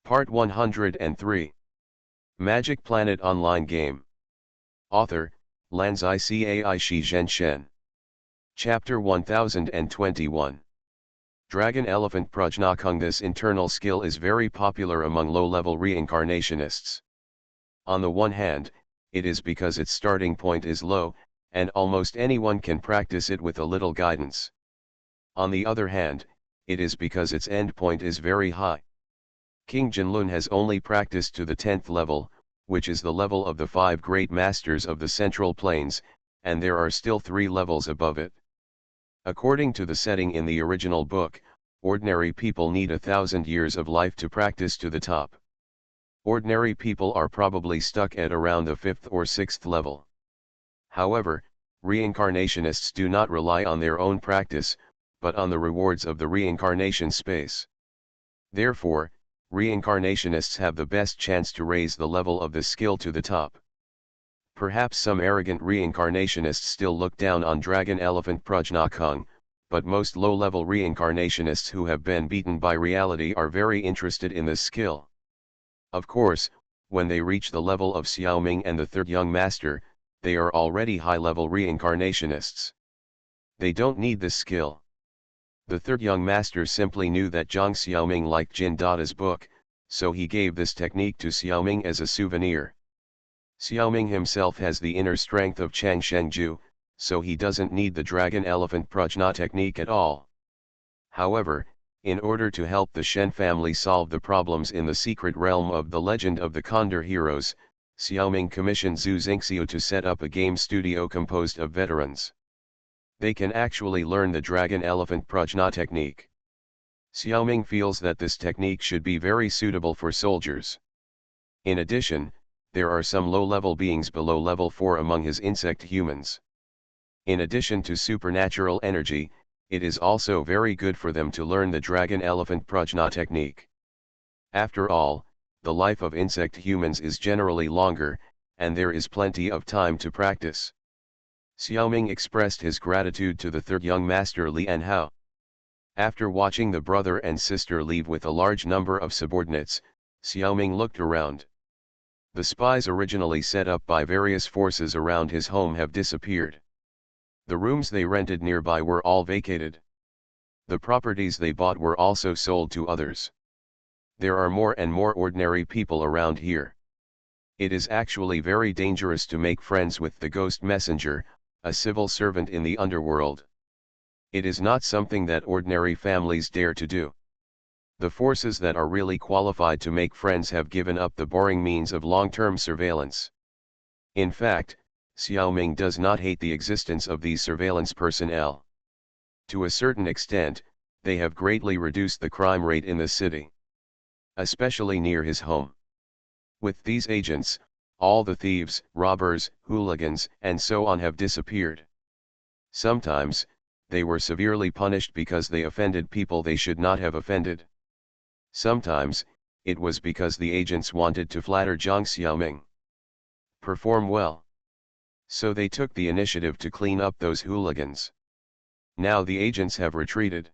Part 103. Magic Planet Online Game. Author, Lanzai Cai Shi Zhenshen. Chapter 1021. Dragon Elephant Protagonist. This internal skill is very popular among low-level reincarnationists. On the one hand, it is because its starting point is low, and almost anyone can practice it with a little guidance. On the other hand, it is because its end point is very high. King Jinlun has only practiced to the 10th level, which is the level of the 5 great masters of the Central Plains, and there are still 3 levels above it. According to the setting in the original book, ordinary people need 1,000 years of life to practice to the top. Ordinary people are probably stuck at around the 5th or 6th level. However, reincarnationists do not rely on their own practice, but on the rewards of the reincarnation space. Therefore, reincarnationists have the best chance to raise the level of the skill to the top. Perhaps some arrogant reincarnationists still look down on Dragon Elephant Protagonist, but most low-level reincarnationists who have been beaten by reality are very interested in this skill. Of course, when they reach the level of Xiaoming and the 3rd young master, they are already high-level reincarnationists. They don't need this skill. The 3rd young master simply knew that Zhang Xiaoming liked Jin Dada's book, so he gave this technique to Xiaoming as a souvenir. Xiaoming himself has the inner strength of Chang Shengju, so he doesn't need the Dragon Elephant Prajna technique at all. However, in order to help the Shen family solve the problems in the secret realm of the Legend of the Condor Heroes, Xiaoming commissioned Zhu Xingxiu to set up a game studio composed of veterans. They can actually learn the Dragon Elephant Prajna technique. Xiaoming feels that this technique should be very suitable for soldiers. In addition, there are some low-level beings below level 4 among his insect humans. In addition to supernatural energy, it is also very good for them to learn the Dragon Elephant Prajna technique. After all, the life of insect humans is generally longer, and there is plenty of time to practice. Xiaoming expressed his gratitude to the 3rd young master Lian Hao. After watching the brother and sister leave with a large number of subordinates, Xiaoming looked around. The spies originally set up by various forces around his home have disappeared. The rooms they rented nearby were all vacated. The properties they bought were also sold to others. There are more and more ordinary people around here. It is actually very dangerous to make friends with the ghost messenger, a civil servant in the underworld. It is not something that ordinary families dare to do. The forces that are really qualified to make friends have given up the boring means of long-term surveillance. In fact, Xiaoming does not hate the existence of these surveillance personnel. To a certain extent, they have greatly reduced the crime rate in the city, especially near his home. With these agents, all the thieves, robbers, hooligans, and so on have disappeared. Sometimes, they were severely punished because they offended people they should not have offended. Sometimes, it was because the agents wanted to flatter Zhang Xiaoming. Perform well. So they took the initiative to clean up those hooligans. Now the agents have retreated.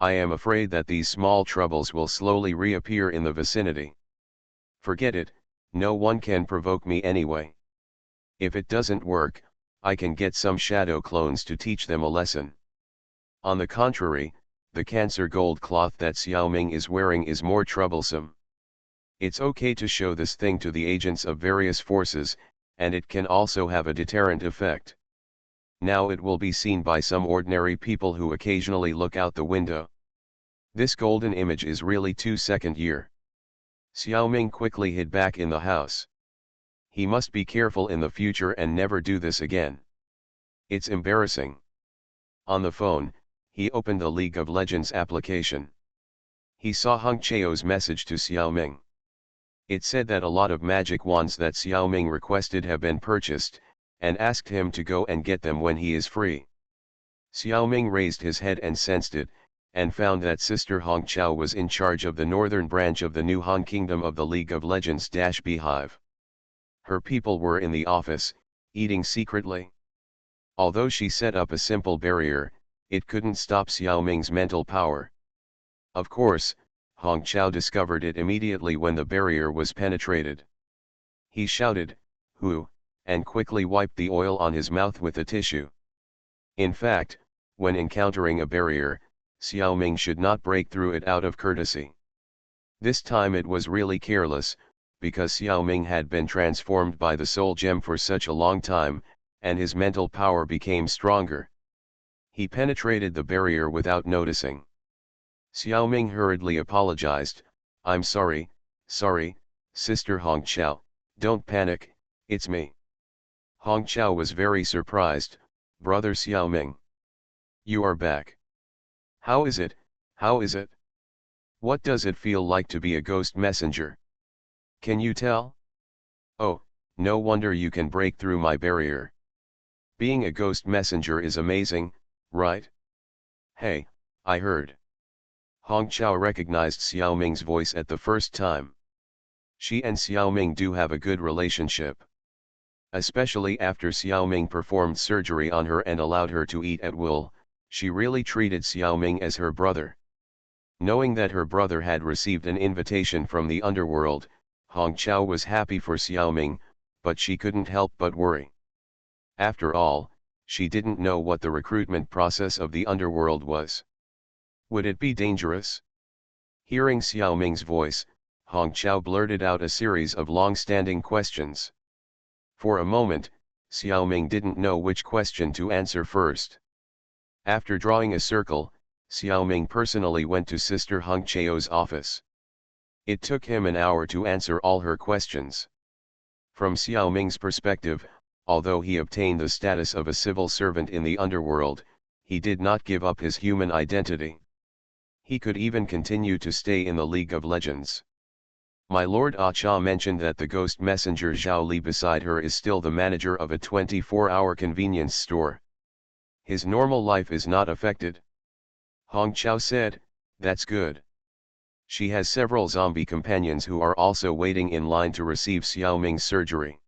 I am afraid that these small troubles will slowly reappear in the vicinity. Forget it, no one can provoke me anyway. If it doesn't work, I can get some shadow clones to teach them a lesson. On the contrary, the cancer gold cloth that Xiaoming is wearing is more troublesome. It's okay to show this thing to the agents of various forces, and it can also have a deterrent effect. Now it will be seen by some ordinary people who occasionally look out the window. This golden image is really 2nd year. Xiaoming quickly hid back in the house. He must be careful in the future and never do this again. It's embarrassing. On the phone, he opened the League of Legends application. He saw Hung Cheo's message to Xiaoming. It said that a lot of magic wands that Xiaoming requested have been purchased, and asked him to go and get them when he is free. Xiaoming raised his head and sensed it, and found that Sister Hong Chao was in charge of the northern branch of the New Han Kingdom of the League of Legends Beehive. Her people were in the office, eating secretly. Although she set up a simple barrier, it couldn't stop Xiaoming's mental power. Of course, Hong Chao discovered it immediately when the barrier was penetrated. He shouted, "Who?" and quickly wiped the oil on his mouth with a tissue. In fact, when encountering a barrier, Xiaoming should not break through it out of courtesy. This time it was really careless, because Xiaoming had been transformed by the soul gem for such a long time, and his mental power became stronger. He penetrated the barrier without noticing. Xiaoming hurriedly apologized, "I'm sorry, Sister Hong Chao, don't panic, it's me." Hong Chao was very surprised, "Brother Xiaoming. You are back. How is it? What does it feel like to be a ghost messenger? Can you tell? Oh, no wonder you can break through my barrier. Being a ghost messenger is amazing, right? Hey, I heard." Hong Chao recognized Xiaoming's voice at the first time. She and Xiaoming do have a good relationship. Especially after Xiaoming performed surgery on her and allowed her to eat at will, she really treated Xiaoming as her brother. Knowing that her brother had received an invitation from the underworld, Hong Chao was happy for Xiaoming, but she couldn't help but worry. After all, she didn't know what the recruitment process of the underworld was. Would it be dangerous? Hearing Xiaoming's voice, Hong Chao blurted out a series of long-standing questions. For a moment, Xiaoming didn't know which question to answer first. After drawing a circle, Xiaoming personally went to Sister Hong Chao's office. It took him an hour to answer all her questions. From Xiaoming's perspective, although he obtained the status of a civil servant in the underworld, he did not give up his human identity. He could even continue to stay in the League of Legends. My Lord Acha mentioned that the ghost messenger Zhao Li beside her is still the manager of a 24-hour convenience store. His normal life is not affected. Hong Chao said, "That's good." She has several zombie companions who are also waiting in line to receive Xiaoming's surgery.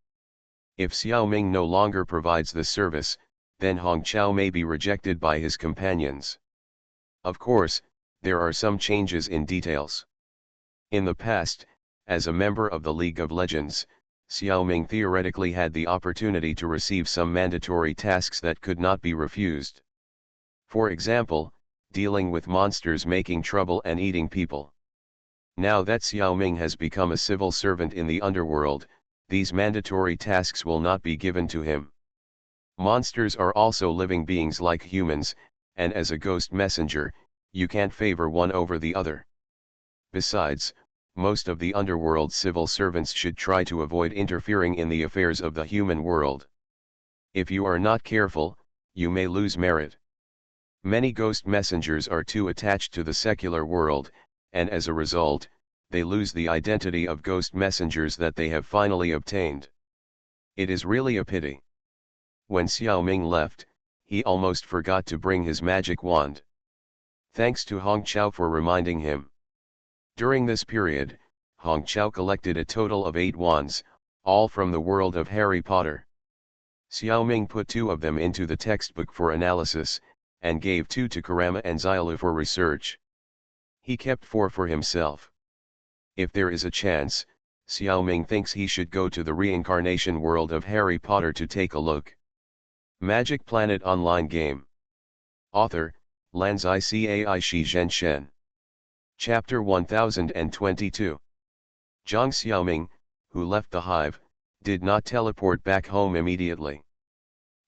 If Xiaoming no longer provides the service, then Hong Chao may be rejected by his companions. Of course, there are some changes in details. In the past, as a member of the League of Legends, Xiaoming theoretically had the opportunity to receive some mandatory tasks that could not be refused. For example, dealing with monsters making trouble and eating people. Now that Xiaoming has become a civil servant in the underworld, these mandatory tasks will not be given to him. Monsters are also living beings like humans, and as a ghost messenger, you can't favor one over the other. Besides, most of the underworld civil servants should try to avoid interfering in the affairs of the human world. If you are not careful, you may lose merit. Many ghost messengers are too attached to the secular world, and as a result, they lose the identity of ghost messengers that they have finally obtained. It is really a pity. When Xiaoming left, he almost forgot to bring his magic wand. Thanks to Hong Chao for reminding him. During this period, Hong Chao collected a total of 8 wands, all from the world of Harry Potter. Xiaoming put 2 of them into the textbook for analysis, and gave 2 to Karama and Xiaolu for research. He kept 4 for himself. If there is a chance, Xiaoming thinks he should go to the reincarnation world of Harry Potter to take a look. Magic Planet Online Game. Author, Lanzai Cai Shi Zhen Shen. Chapter 1022. Zhang Xiaoming, who left the hive, did not teleport back home immediately.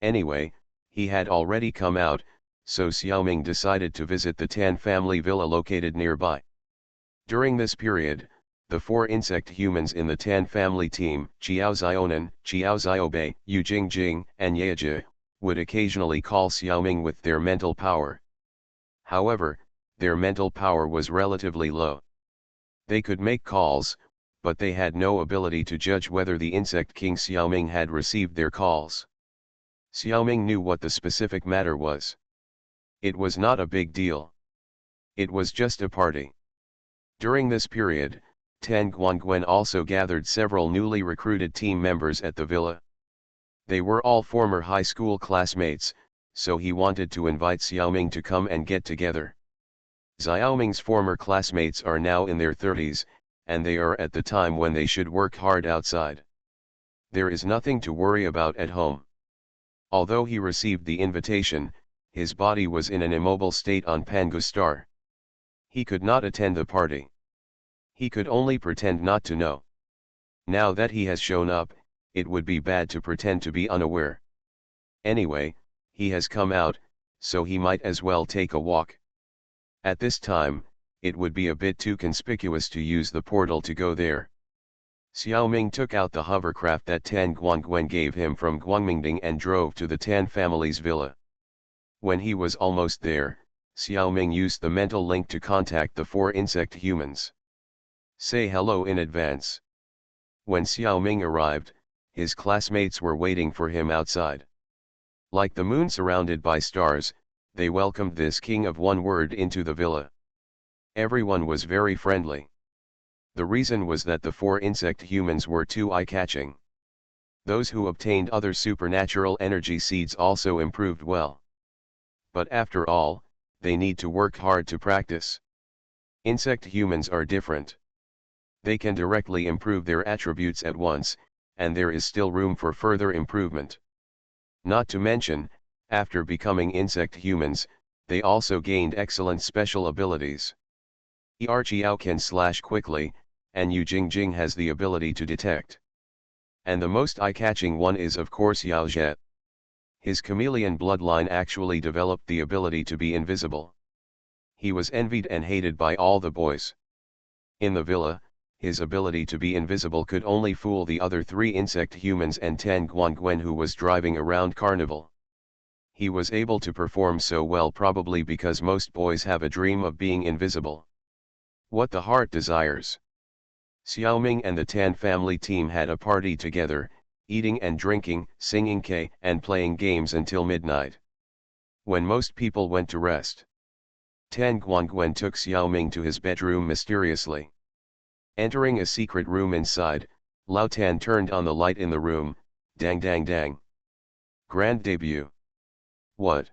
Anyway, he had already come out, so Xiaoming decided to visit the Tan family villa located nearby. During this period, the 4 insect humans in the Tan family team, Qiao Zionan, Qiao Xiaobei, Yu Jingjing, and Yeji, would occasionally call Xiaoming with their mental power. However, their mental power was relatively low. They could make calls, but they had no ability to judge whether the insect king Xiaoming had received their calls. Xiaoming knew what the specific matter was. It was not a big deal. It was just a party. During this period, Tan Guangguan also gathered several newly recruited team members at the villa. They were all former high school classmates, so he wanted to invite Xiaoming to come and get together. Xiaoming's former classmates are now in their 30s, and they are at the time when they should work hard outside. There is nothing to worry about at home. Although he received the invitation, his body was in an immobile state on Pangustar. He could not attend the party. He could only pretend not to know. Now that he has shown up, it would be bad to pretend to be unaware. Anyway, he has come out, so he might as well take a walk. At this time, it would be a bit too conspicuous to use the portal to go there. Xiaoming took out the hovercraft that Tan Guangwen gave him from Guangmingding and drove to the Tan family's villa. When he was almost there, Xiaoming used the mental link to contact the 4 insect humans. Say hello in advance. When Xiaoming arrived, his classmates were waiting for him outside. Like the moon surrounded by stars, they welcomed this king of one word into the villa. Everyone was very friendly. The reason was that the 4 insect humans were too eye-catching. Those who obtained other supernatural energy seeds also improved well. But after all, they need to work hard to practice. Insect humans are different. They can directly improve their attributes at once, and there is still room for further improvement. Not to mention, after becoming insect humans, they also gained excellent special abilities. Erqiao can slash quickly, and Yu Jingjing has the ability to detect. And the most eye-catching one is of course Yao Zhe. His chameleon bloodline actually developed the ability to be invisible. He was envied and hated by all the boys. In the villa, his ability to be invisible could only fool the other 3 insect humans and Tan Guangwen who was driving around Carnival. He was able to perform so well probably because most boys have a dream of being invisible. What the heart desires. Xiaoming and the Tan family team had a party together, eating and drinking, singing K and playing games until midnight. When most people went to rest, Tan Guangwen took Xiaoming to his bedroom mysteriously. Entering a secret room inside, Lao Tan turned on the light in the room. Dang dang dang. Grand debut. What?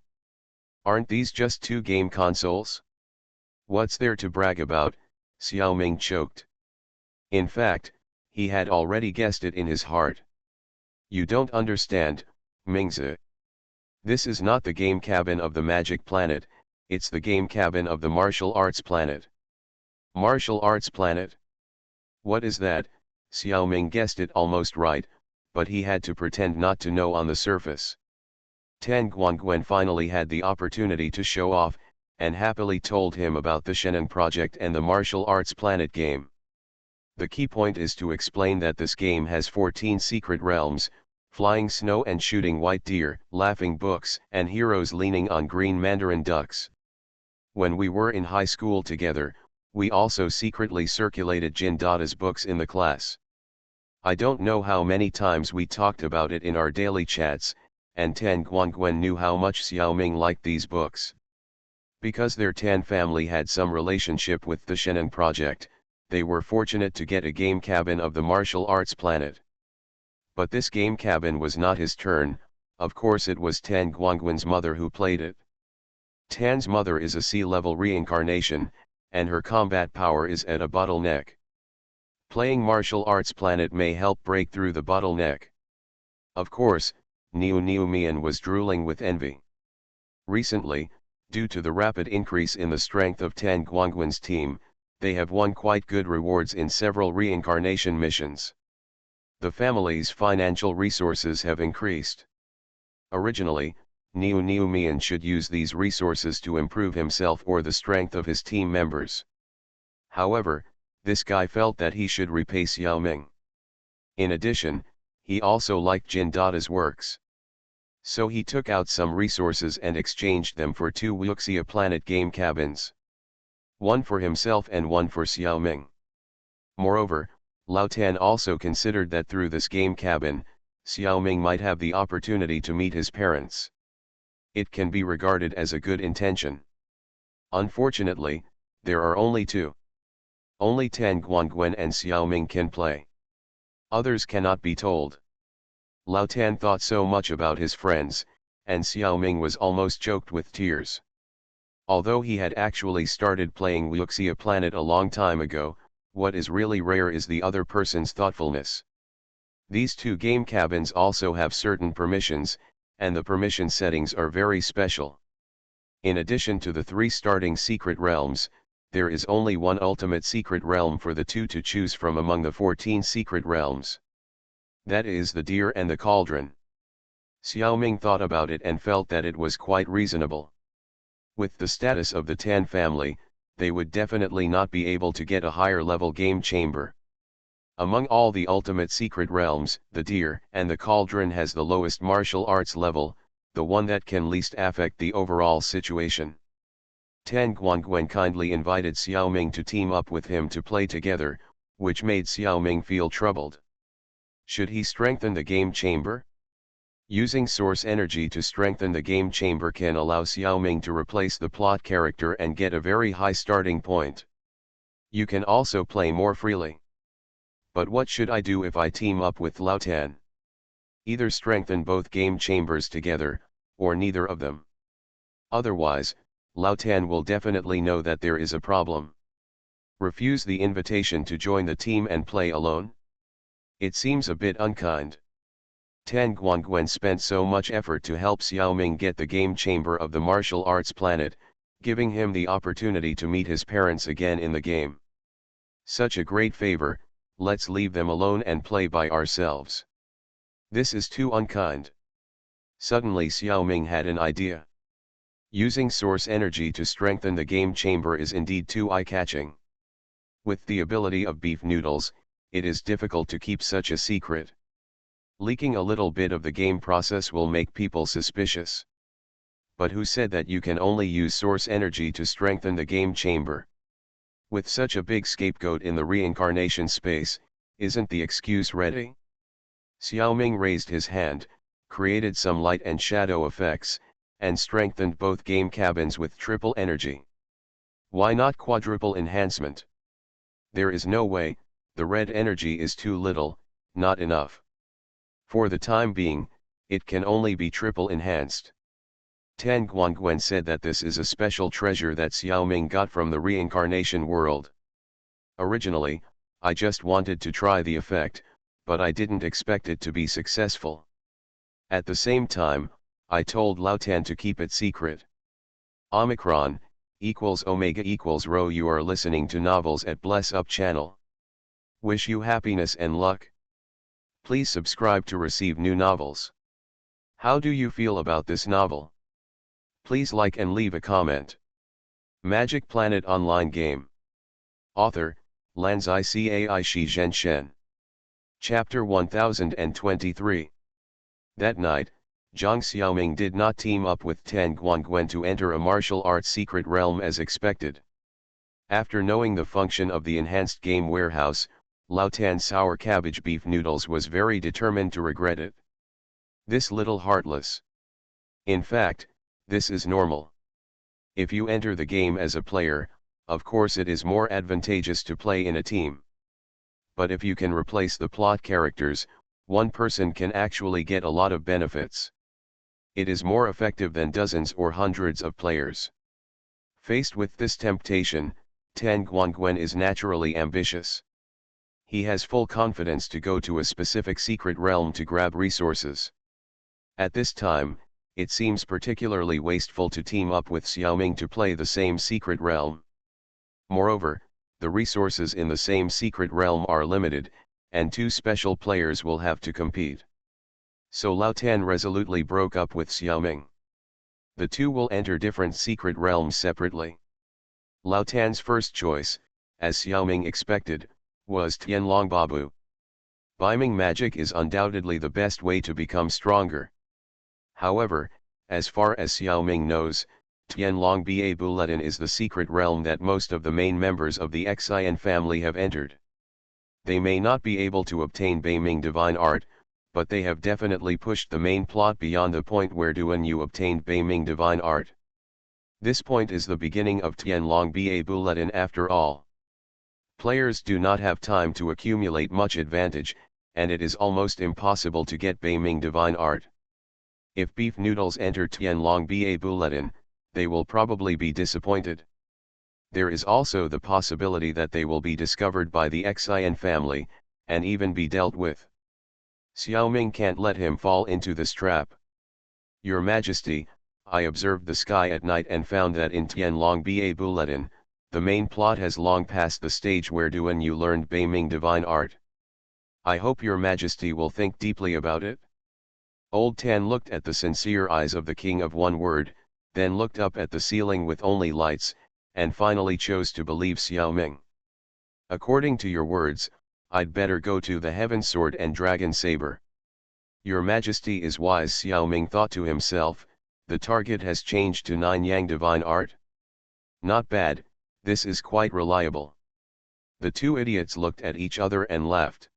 Aren't these just 2 game consoles? What's there to brag about? Xiaoming choked. In fact, he had already guessed it in his heart. You don't understand, Mingzi. This is not the game cabin of the magic planet, it's the game cabin of the martial arts planet. Martial arts planet? What is that? Xiaoming guessed it almost right, but he had to pretend not to know on the surface. Tan Guangwen finally had the opportunity to show off, and happily told him about the Sheneng project and the martial arts planet game. The key point is to explain that this game has 14 secret realms, flying snow and shooting white deer, laughing books, and heroes leaning on green mandarin ducks. When we were in high school together, we also secretly circulated Jin Dada's books in the class. I don't know how many times we talked about it in our daily chats, and Tan Guangwen knew how much Xiaoming liked these books. Because their Tan family had some relationship with the Sheneng project, they were fortunate to get a game cabin of the martial arts planet. But this game cabin was not his turn, of course it was Tan Guangwen's mother who played it. Tan's mother is a sea-level reincarnation, and her combat power is at a bottleneck. Playing martial arts planet may help break through the bottleneck. Of course, Niu Mian was drooling with envy. Recently, due to the rapid increase in the strength of Tan Guangwen's team, they have won quite good rewards in several reincarnation missions. The family's financial resources have increased. Originally, Niu Mian should use these resources to improve himself or the strength of his team members. However, this guy felt that he should repay Xiaoming. In addition, he also liked Jin Dada's works. So he took out some resources and exchanged them for 2 Wuxia planet game cabins. One for himself and one for Xiaoming. Moreover, Lao Tan also considered that through this game cabin, Xiaoming might have the opportunity to meet his parents. It can be regarded as a good intention. Unfortunately, there are only 2. Only Tan Guangwen and Xiaoming can play. Others cannot be told. Lao Tan thought so much about his friends, and Xiaoming was almost choked with tears. Although he had actually started playing Wuxia Planet a long time ago, what is really rare is the other person's thoughtfulness. These two game cabins also have certain permissions, and the permission settings are very special. In addition to the 3 starting secret realms, there is only one ultimate secret realm for the two to choose from among the 14 secret realms. That is the deer and the cauldron. Xiaoming thought about it and felt that it was quite reasonable. With the status of the Tan family, they would definitely not be able to get a higher level game chamber. Among all the ultimate secret realms, the deer and the cauldron has the lowest martial arts level, the one that can least affect the overall situation. Tan Guangwen kindly invited Xiaoming to team up with him to play together, which made Xiaoming feel troubled. Should he strengthen the game chamber? Using source energy to strengthen the game chamber can allow Xiaoming to replace the plot character and get a very high starting point. You can also play more freely. But what should I do if I team up with Lao Tan? Either strengthen both game chambers together, or neither of them. Otherwise, Lao Tan will definitely know that there is a problem. Refuse the invitation to join the team and play alone? It seems a bit unkind. Tan Guangwen spent so much effort to help Xiaoming get the game chamber of the martial arts planet, giving him the opportunity to meet his parents again in the game. Such a great favor, let's leave them alone and play by ourselves. This is too unkind. Suddenly Xiaoming had an idea. Using source energy to strengthen the game chamber is indeed too eye-catching. With the ability of beef noodles, it is difficult to keep such a secret. Leaking a little bit of the game process will make people suspicious. But who said that you can only use source energy to strengthen the game chamber? With such a big scapegoat in the reincarnation space, isn't the excuse ready? Xiaoming raised his hand, created some light and shadow effects, and strengthened both game cabins with triple energy. Why not quadruple enhancement? There is no way, the red energy is too little, not enough. For the time being, it can only be triple enhanced. Tan Guangwen said that this is a special treasure that Xiaoming got from the reincarnation world. Originally, I just wanted to try the effect, but I didn't expect it to be successful. At the same time, I told Lao Tan to keep it secret. Omicron equals Omega equals Rho. You are listening to Novels at Bless Up channel. Wish you happiness and luck. Please subscribe to receive new novels. How do you feel about this novel? Please like and leave a comment. Magic Planet Online Game. Author, Lanzai Cai Shi Zhen Shen. Chapter 1023. That night, Zhang Xiaoming did not team up with Tan Guangwen to enter a martial arts secret realm as expected. After knowing the function of the enhanced game warehouse, Lao Tan's sour cabbage beef noodles was very determined to regret it. This little heartless. In fact, this is normal. If you enter the game as a player, of course it is more advantageous to play in a team. But if you can replace the plot characters, one person can actually get a lot of benefits. It is more effective than dozens or hundreds of players. Faced with this temptation, Tan Guangwen is naturally ambitious. He has full confidence to go to a specific secret realm to grab resources. At this time, it seems particularly wasteful to team up with Xiaoming to play the same secret realm. Moreover, the resources in the same secret realm are limited, and 2 special players will have to compete. So Lao Tan resolutely broke up with Xiaoming. The two will enter different secret realms separately. Lao Tan's first choice, as Xiaoming expected, was Tianlong Babu. Beiming magic is undoubtedly the best way to become stronger. However, as far as Xiaoming knows, Tianlong Ba Bulletin is the secret realm that most of the main members of the Xian family have entered. They may not be able to obtain Beiming Divine Art, but they have definitely pushed the main plot beyond the point where Duan Yu obtained Beiming Divine Art. This point is the beginning of Tianlong Ba Bulletin after all. Players do not have time to accumulate much advantage, and it is almost impossible to get Beiming Divine Art. If beef noodles enter Tianlong Ba Bulletin, they will probably be disappointed. There is also the possibility that they will be discovered by the Xian family, and even be dealt with. Xiaoming can't let him fall into this trap. Your Majesty, I observed the sky at night and found that in Tianlong Ba Bulletin, the main plot has long passed the stage where Duan Yu learned Beiming divine art. I hope your Majesty will think deeply about it. Old Tan looked at the sincere eyes of the king of one word, then looked up at the ceiling with only lights, and finally chose to believe Xiaoming. According to your words, I'd better go to the Heaven Sword and Dragon Saber. Your Majesty is wise, Xiaoming thought to himself. The target has changed to Nine Yang divine art. Not bad, this is quite reliable. The two idiots looked at each other and laughed.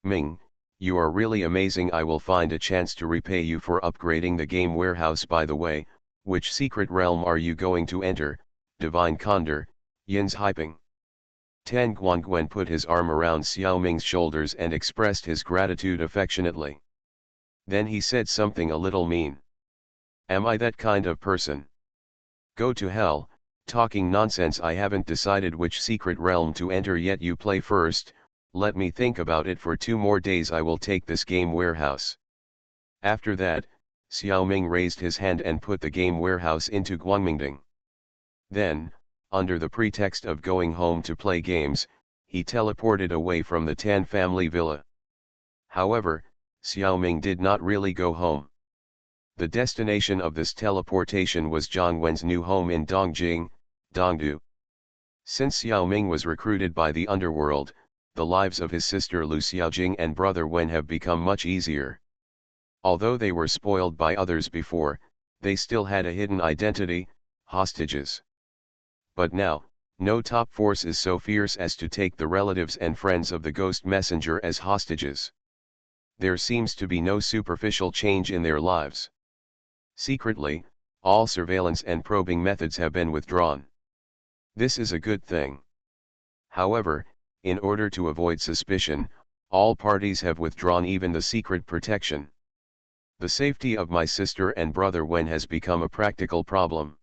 Ming, you are really amazing. I will find a chance to repay you for upgrading the game warehouse. By the way, which secret realm are you going to enter, Divine Condor, Yin's hyping? Tan Guangwen put his arm around Xiaoming's shoulders and expressed his gratitude affectionately. Then he said something a little mean. Am I that kind of person? Go to hell, talking nonsense. I haven't decided which secret realm to enter yet. You play first, let me think about it for 2 more days. I will take this game warehouse. After that, Xiaoming raised his hand and put the game warehouse into Guangmingding. Then, under the pretext of going home to play games, he teleported away from the Tan family villa. However, Xiaoming did not really go home. The destination of this teleportation was Zhang Wen's new home in Dongjing, Dongdu. Since Xiaoming was recruited by the underworld, the lives of his sister Lu Xiaojing and brother Wen have become much easier. Although they were spoiled by others before, they still had a hidden identity, hostages. But now, no top force is so fierce as to take the relatives and friends of the ghost messenger as hostages. There seems to be no superficial change in their lives. Secretly, all surveillance and probing methods have been withdrawn. This is a good thing. However, in order to avoid suspicion, all parties have withdrawn even the secret protection. The safety of my sister and brother Wen has become a practical problem.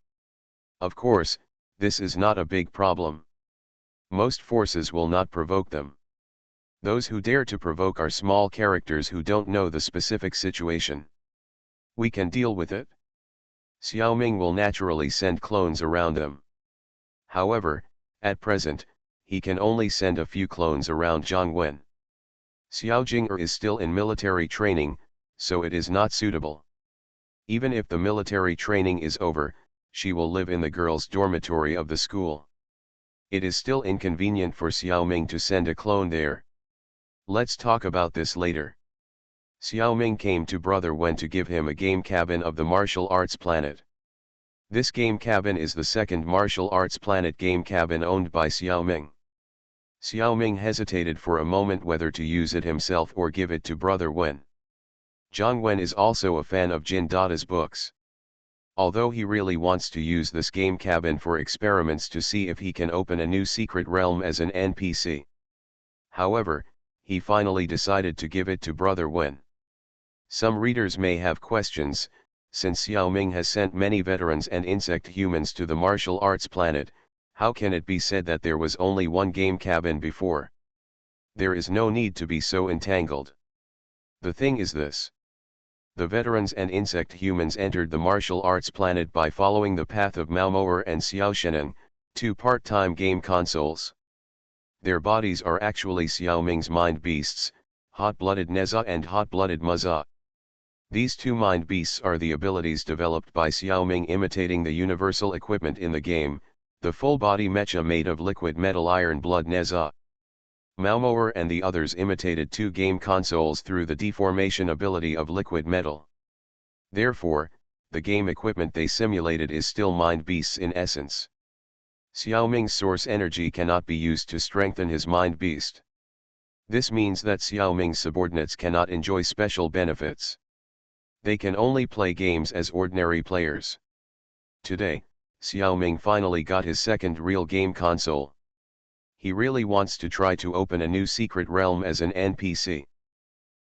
Of course, this is not a big problem. Most forces will not provoke them. Those who dare to provoke are small characters who don't know the specific situation. We can deal with it. Xiaoming will naturally send clones around them. However, at present, he can only send a few clones around Zhangwen. Xiaojing is still in military training, so it is not suitable. Even if the military training is over, she will live in the girls' dormitory of the school. It is still inconvenient for Xiaoming to send a clone there. Let's talk about this later. Xiaoming came to brother Wen to give him a game cabin of the martial arts planet. This game cabin is the second martial arts planet game cabin owned by Xiaoming. Xiaoming hesitated for a moment whether to use it himself or give it to brother Wen. Zhang Wen is also a fan of Jin Dada's books. Although he really wants to use this game cabin for experiments to see if he can open a new secret realm as an NPC. However, he finally decided to give it to brother Wen. Some readers may have questions, since Xiaoming has sent many veterans and insect humans to the martial arts planet, how can it be said that there was only one game cabin before? There is no need to be so entangled. The thing is this. The veterans and insect humans entered the martial arts planet by following the path of Maomoer and Xiaosheneng, 2 part-time game consoles. Their bodies are actually Xiaoming's mind beasts, hot-blooded Neza and hot-blooded Maza. These 2 mind beasts are the abilities developed by Xiaoming imitating the universal equipment in the game, the full-body mecha made of liquid metal iron blood Neza. Maomoer and the others imitated 2 game consoles through the deformation ability of liquid metal. Therefore, the game equipment they simulated is still mind beasts in essence. Xiaoming's source energy cannot be used to strengthen his mind beast. This means that Xiaoming's subordinates cannot enjoy special benefits. They can only play games as ordinary players. Today, Xiaoming finally got his second real game console. He really wants to try to open a new secret realm as an NPC.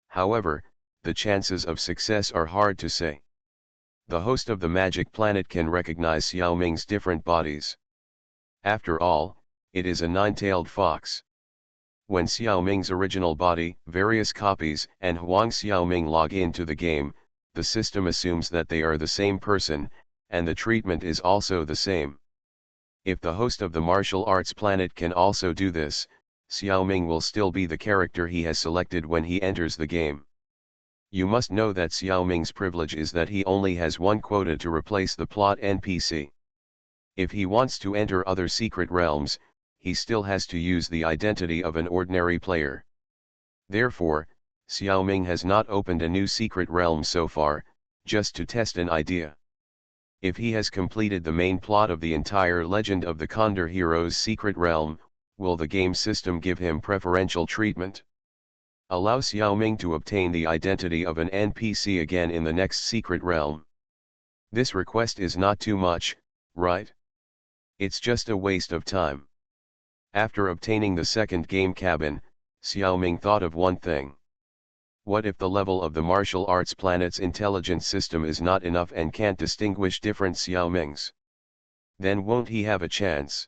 However, the chances of success are hard to say. The host of the magic planet can recognize Xiaoming's different bodies. After all, it is a nine-tailed fox. When Xiaoming's original body, various copies, and Huang Xiaoming log into the game, the system assumes that they are the same person, and the treatment is also the same. If the host of the martial arts planet can also do this, Xiaoming will still be the character he has selected when he enters the game. You must know that Xiaoming's privilege is that he only has one quota to replace the plot NPC. If he wants to enter other secret realms, he still has to use the identity of an ordinary player. Therefore, Xiaoming has not opened a new secret realm so far, just to test an idea. If he has completed the main plot of the entire Legend of the Condor Heroes secret realm, will the game system give him preferential treatment? Allow Xiaoming to obtain the identity of an NPC again in the next secret realm. This request is not too much, right? It's just a waste of time. After obtaining the second game cabin, Xiaoming thought of one thing. What if the level of the martial arts planet's intelligence system is not enough and can't distinguish different Xiaomings? Then won't he have a chance?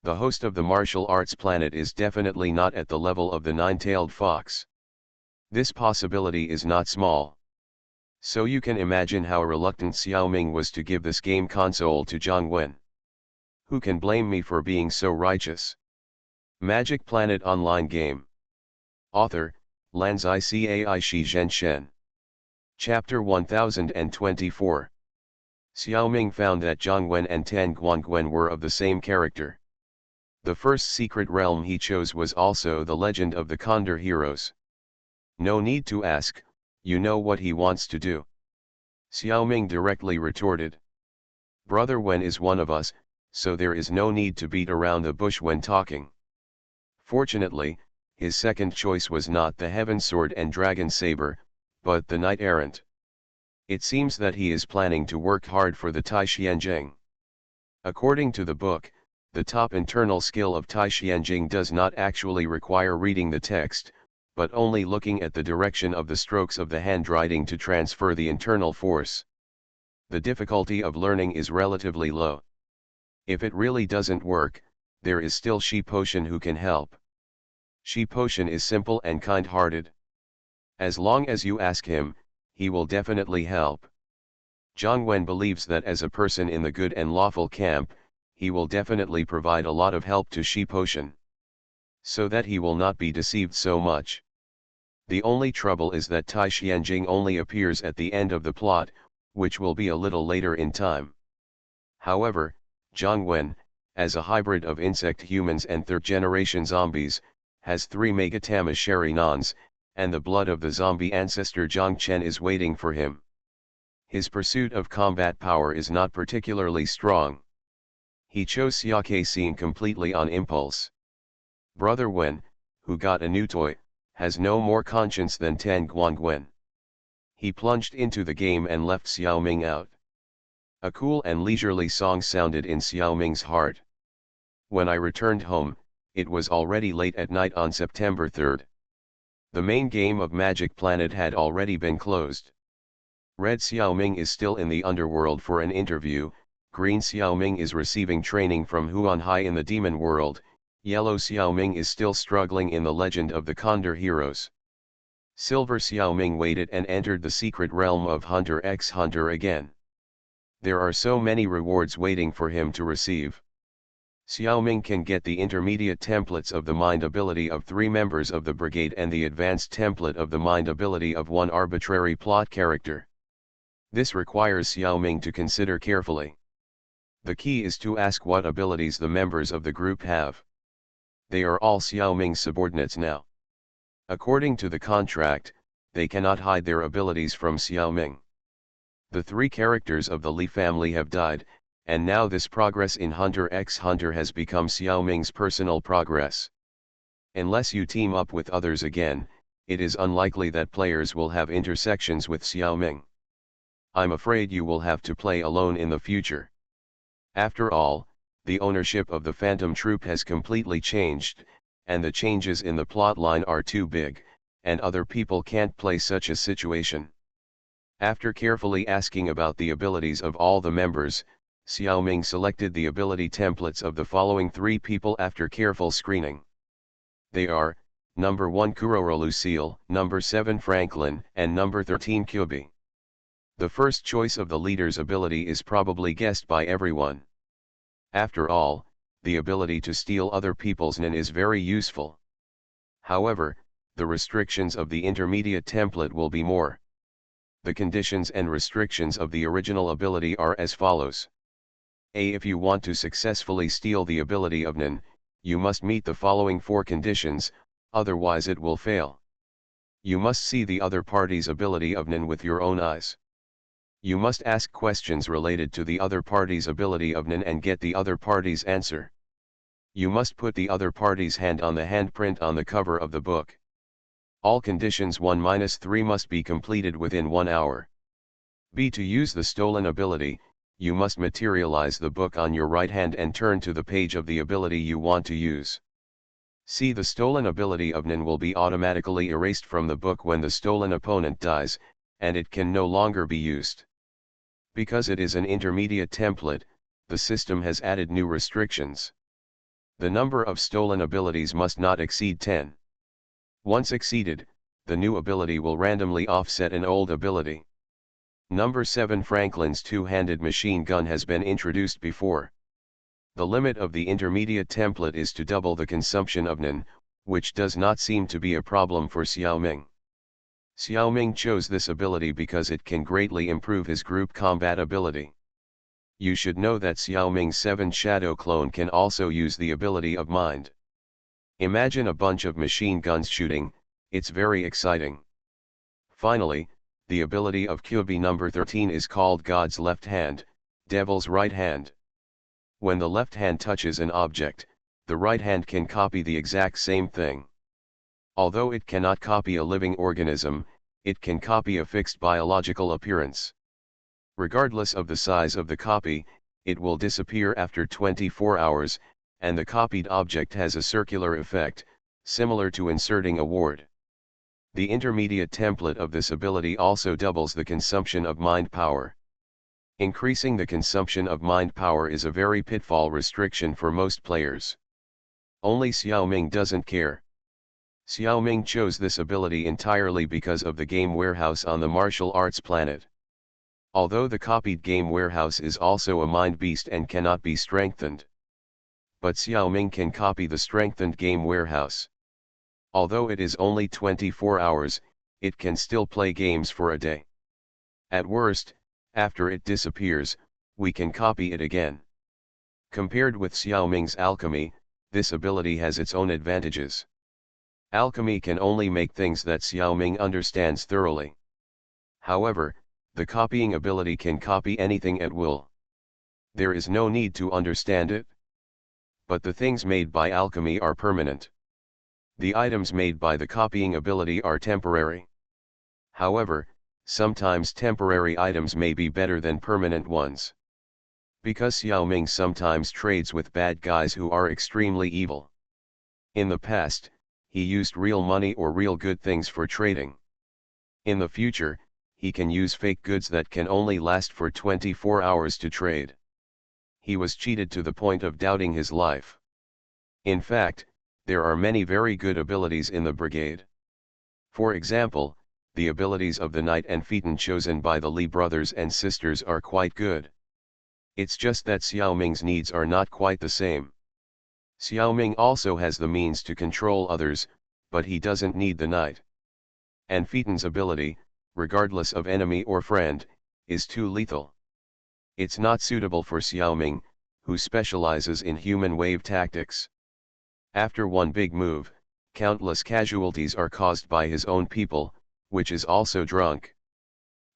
The host of the martial arts planet is definitely not at the level of the nine-tailed fox. This possibility is not small. So you can imagine how reluctant Xiaoming was to give this game console to Zhang Wen. Who can blame me for being so righteous? Magic Planet Online Game. Author, Lanzai Cai Shi Zhen Shen. Chapter 1024. Xiaoming found that Zhang Wen and Tan Guangwen were of the same character. The first secret realm he chose was also the Legend of the Condor Heroes. No need to ask, you know what he wants to do. Xiaoming directly retorted. Brother Wen is one of us, so there is no need to beat around the bush when talking. Fortunately, his second choice was not the Heaven Sword and Dragon Saber, but the Knight Errant. It seems that he is planning to work hard for the Tai Xianjing. According to the book, the top internal skill of Tai Xianjing does not actually require reading the text, but only looking at the direction of the strokes of the handwriting to transfer the internal force. The difficulty of learning is relatively low. If it really doesn't work, there is still Shi Potion who can help. Shi Potion is simple and kind-hearted. As long as you ask him, he will definitely help. Zhang Wen believes that as a person in the good and lawful camp, he will definitely provide a lot of help to Shi Potion, so that he will not be deceived so much. The only trouble is that Tai Xianjing only appears at the end of the plot, which will be a little later in time. However, Zhang Wen, as a hybrid of insect humans and third-generation zombies, has 3 Megatamasheri Nons, and the blood of the zombie ancestor Zhang Chen is waiting for him. His pursuit of combat power is not particularly strong. He chose Xiake Xin completely on impulse. Brother Wen, who got a new toy, has no more conscience than Tan Guangwen. He plunged into the game and left Xiaoming out. A cool and leisurely song sounded in Xiaoming's heart. When I returned home, it was already late at night on September 3rd. The main game of Magic Planet had already been closed. Red Xiaoming is still in the underworld for an interview, Green Xiaoming is receiving training from Huan Hai in the demon world, Yellow Xiaoming is still struggling in the Legend of the Condor Heroes. Silver Xiaoming waited and entered the secret realm of Hunter x Hunter again. There are so many rewards waiting for him to receive. Xiaoming can get the intermediate templates of the mind ability of 3 members of the brigade and the advanced template of the mind ability of 1 arbitrary plot character. This requires Xiaoming to consider carefully. The key is to ask what abilities the members of the group have. They are all Xiaoming's subordinates now. According to the contract, they cannot hide their abilities from Xiaoming. The 3 characters of the Li family have died, and now this progress in Hunter x Hunter has become Xiaoming's personal progress. Unless you team up with others again, it is unlikely that players will have intersections with Xiaoming. I'm afraid you will have to play alone in the future. After all, the ownership of the Phantom Troop has completely changed, and the changes in the plotline are too big, and other people can't play such a situation. After carefully asking about the abilities of all the members, Xiaoming selected the ability templates of the following 3 people after careful screening. They are, number 1 Kuroro Lucille, number 7 Franklin, and number 13 Kyubi. The first choice of the leader's ability is probably guessed by everyone. After all, the ability to steal other people's nin is very useful. However, the restrictions of the intermediate template will be more. The conditions and restrictions of the original ability are as follows. A. If you want to successfully steal the ability of nin, you must meet the following 4 conditions, otherwise it will fail. You must see the other party's ability of nin with your own eyes. You must ask questions related to the other party's ability of nin and get the other party's answer. You must put the other party's hand on the handprint on the cover of the book. All conditions 1-3 must be completed within 1 hour. B. To use the stolen ability, you must materialize the book on your right hand and turn to the page of the ability you want to use. C. The stolen ability of nin will be automatically erased from the book when the stolen opponent dies, and it can no longer be used. Because it is an intermediate template, the system has added new restrictions. The number of stolen abilities must not exceed 10. Once exceeded, the new ability will randomly offset an old ability. Number 7 Franklin's two-handed machine gun has been introduced before. The limit of the intermediate template is to double the consumption of nin, which does not seem to be a problem for Xiaoming. Xiaoming chose this ability because it can greatly improve his group combat ability. You should know that Xiaoming's 7 Shadow clone can also use the ability of mind. Imagine a bunch of machine guns shooting, it's very exciting. Finally, the ability of Kyubi number 13 is called God's left hand, Devil's right hand. When the left hand touches an object, the right hand can copy the exact same thing. Although it cannot copy a living organism, it can copy a fixed biological appearance. Regardless of the size of the copy, it will disappear after 24 hours, and the copied object has a circular effect, similar to inserting a ward. The intermediate template of this ability also doubles the consumption of mind power. Increasing the consumption of mind power is a very pitfall restriction for most players. Only Xiaoming doesn't care. Xiaoming chose this ability entirely because of the game warehouse on the martial arts planet. Although the copied game warehouse is also a mind beast and cannot be strengthened. But Xiaoming can copy the strengthened game warehouse. Although it is only 24 hours, it can still play games for a day. At worst, after it disappears, we can copy it again. Compared with Xiaoming's alchemy, this ability has its own advantages. Alchemy can only make things that Xiaoming understands thoroughly. However, the copying ability can copy anything at will. There is no need to understand it. But the things made by alchemy are permanent. The items made by the copying ability are temporary. However, sometimes temporary items may be better than permanent ones. Because Xiaoming sometimes trades with bad guys who are extremely evil. In the past, he used real money or real good things for trading. In the future, he can use fake goods that can only last for 24 hours to trade. He was cheated to the point of doubting his life. In fact, there are many very good abilities in the brigade. For example, the abilities of the Knight and Phaeton chosen by the Li brothers and sisters are quite good. It's just that Xiaoming's needs are not quite the same. Xiaoming also has the means to control others, but he doesn't need the Knight. And Phaeton's ability, regardless of enemy or friend, is too lethal. It's not suitable for Xiaoming, who specializes in human wave tactics. After one big move, countless casualties are caused by his own people, which is also drunk.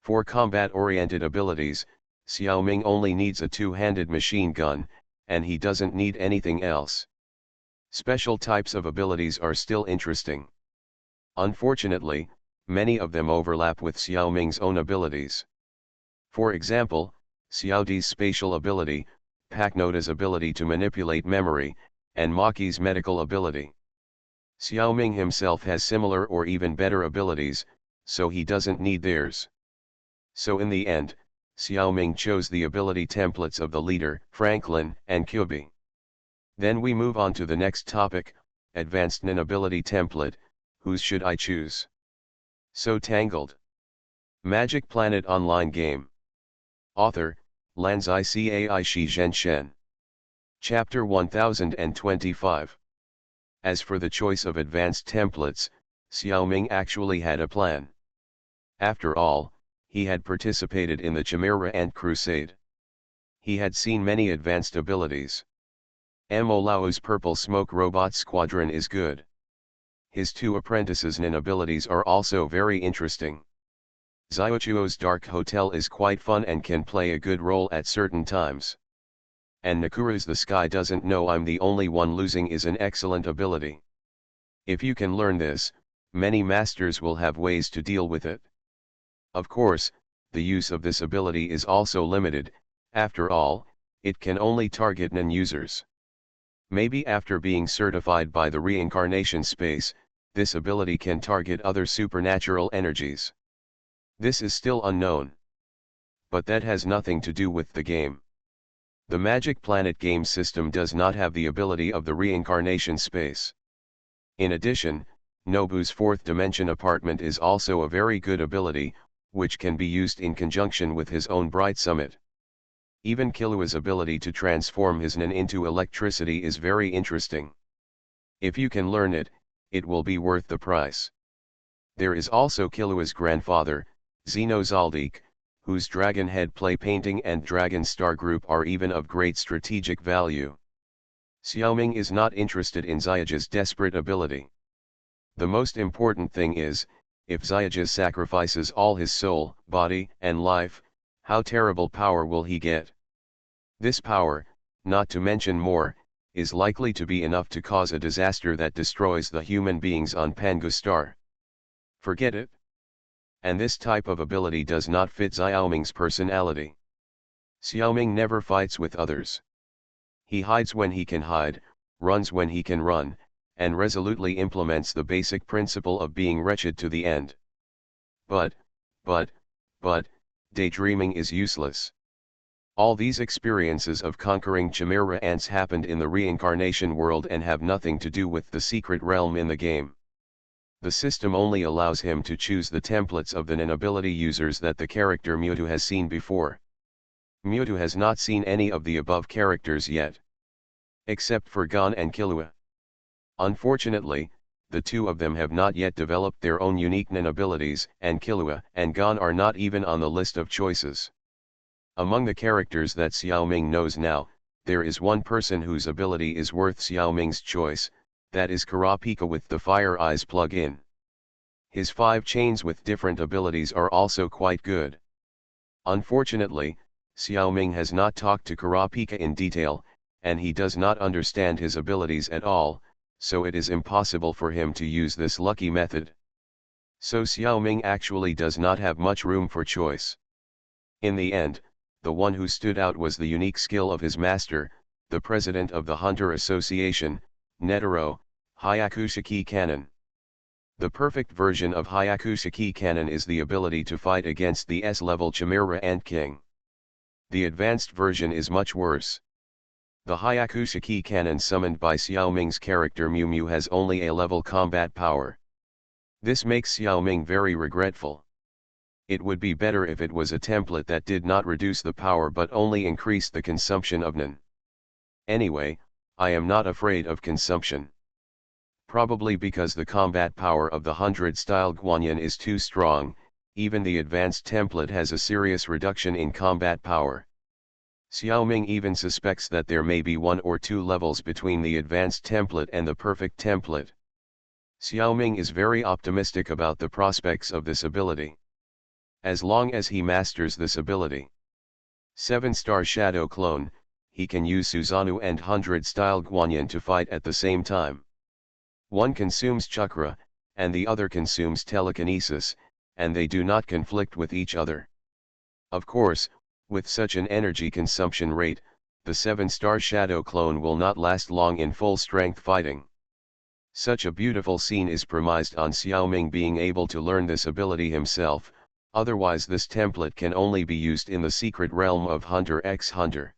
For combat-oriented abilities, Xiaoming only needs a two-handed machine gun, and he doesn't need anything else. Special types of abilities are still interesting. Unfortunately, many of them overlap with Xiaoming's own abilities. For example, Xiaodi's spatial ability, Paknota's ability to manipulate memory, and Maki's medical ability. Xiaoming himself has similar or even better abilities, so he doesn't need theirs. So in the end, Xiaoming chose the ability templates of the leader, Franklin, and Kyubi. Then we move on to the next topic, Advanced Nin ability template, whose should I choose? So Tangled. Magic Planet Online Game. Author, Lanzai Cai Shi Zhen Shen. Chapter 1025. As for the choice of advanced templates, Xiaoming actually had a plan. After all, he had participated in the Chimera Ant Crusade. He had seen many advanced abilities. Mo Lao's Purple Smoke Robot Squadron is good. His two apprentices' Nin abilities are also very interesting. Xiaochuo's Dark Hotel is quite fun and can play a good role at certain times. And Nakuru's The Sky Doesn't Know I'm the Only One Losing is an excellent ability. If you can learn this, many masters will have ways to deal with it. Of course, the use of this ability is also limited, after all, it can only target Nin users. Maybe after being certified by the reincarnation space, this ability can target other supernatural energies. This is still unknown. But that has nothing to do with the game. The Magic Planet game system does not have the ability of the reincarnation space. In addition, Nobu's fourth dimension apartment is also a very good ability, which can be used in conjunction with his own Bright Summit. Killua's ability to transform his Nin into electricity is very interesting. If you can learn it, it will be worth the price. There is also Killua's grandfather, Zeno Zaldik, whose Dragon Head Play Painting and Dragon Star Group are even of great strategic value. Xiaoming is not interested in Xiaoju's desperate ability. The most important thing is, if Xiaoju sacrifices all his soul, body, and life, how terrible power will he get? This power, not to mention more, is likely to be enough to cause a disaster that destroys the human beings on Pangu Star. Forget it. And this type of ability does not fit Xiaoming's personality. Xiaoming never fights with others. He hides when he can hide, runs when he can run, and resolutely implements the basic principle of being wretched to the end. But, daydreaming is useless. All these experiences of conquering Chimera Ants happened in the reincarnation world and have nothing to do with the secret realm in the game. The system only allows him to choose the templates of the Nin ability users that the character Mewtwo has seen before. Mewtwo has not seen any of the above characters yet. Except for Gon and Killua. Unfortunately, the two of them have not yet developed their own unique Nin abilities, and Killua and Gon are not even on the list of choices. Among the characters that Xiaoming knows now, there is one person whose ability is worth Xiaoming's choice, that is Kurapika with the Fire Eyes plug-in. His 5 chains with different abilities are also quite good. Unfortunately, Xiaoming has not talked to Kurapika in detail, and he does not understand his abilities at all, so it is impossible for him to use this lucky method. So Xiaoming actually does not have much room for choice. In the end, the one who stood out was the unique skill of his master, the president of the Hunter Association, Netero, Hyakushiki Cannon. The perfect version of Hyakushiki Cannon is the ability to fight against the S-level Chimera Ant King. The advanced version is much worse. The Hyakushiki Cannon summoned by Xiaoming's character Mew Mew has only A-level combat power. This makes Xiaoming very regretful. It would be better if it was a template that did not reduce the power but only increased the consumption of Nin. Anyway, I am not afraid of consumption. Probably because the combat power of the 100-style Guanyin is too strong, even the advanced template has a serious reduction in combat power. Xiaoming even suspects that there may be 1 or 2 levels between the advanced template and the perfect template. Xiaoming is very optimistic about the prospects of this ability. As long as he masters this ability. 7-star Shadow Clone, he can use Susanoo and 100-style Guanyin to fight at the same time. One consumes chakra, and the other consumes telekinesis, and they do not conflict with each other. Of course, with such an energy consumption rate, the 7-star Shadow Clone will not last long in full-strength fighting. Such a beautiful scene is premised on Xiaoming being able to learn this ability himself, Otherwise this template can only be used in the secret realm of Hunter x Hunter.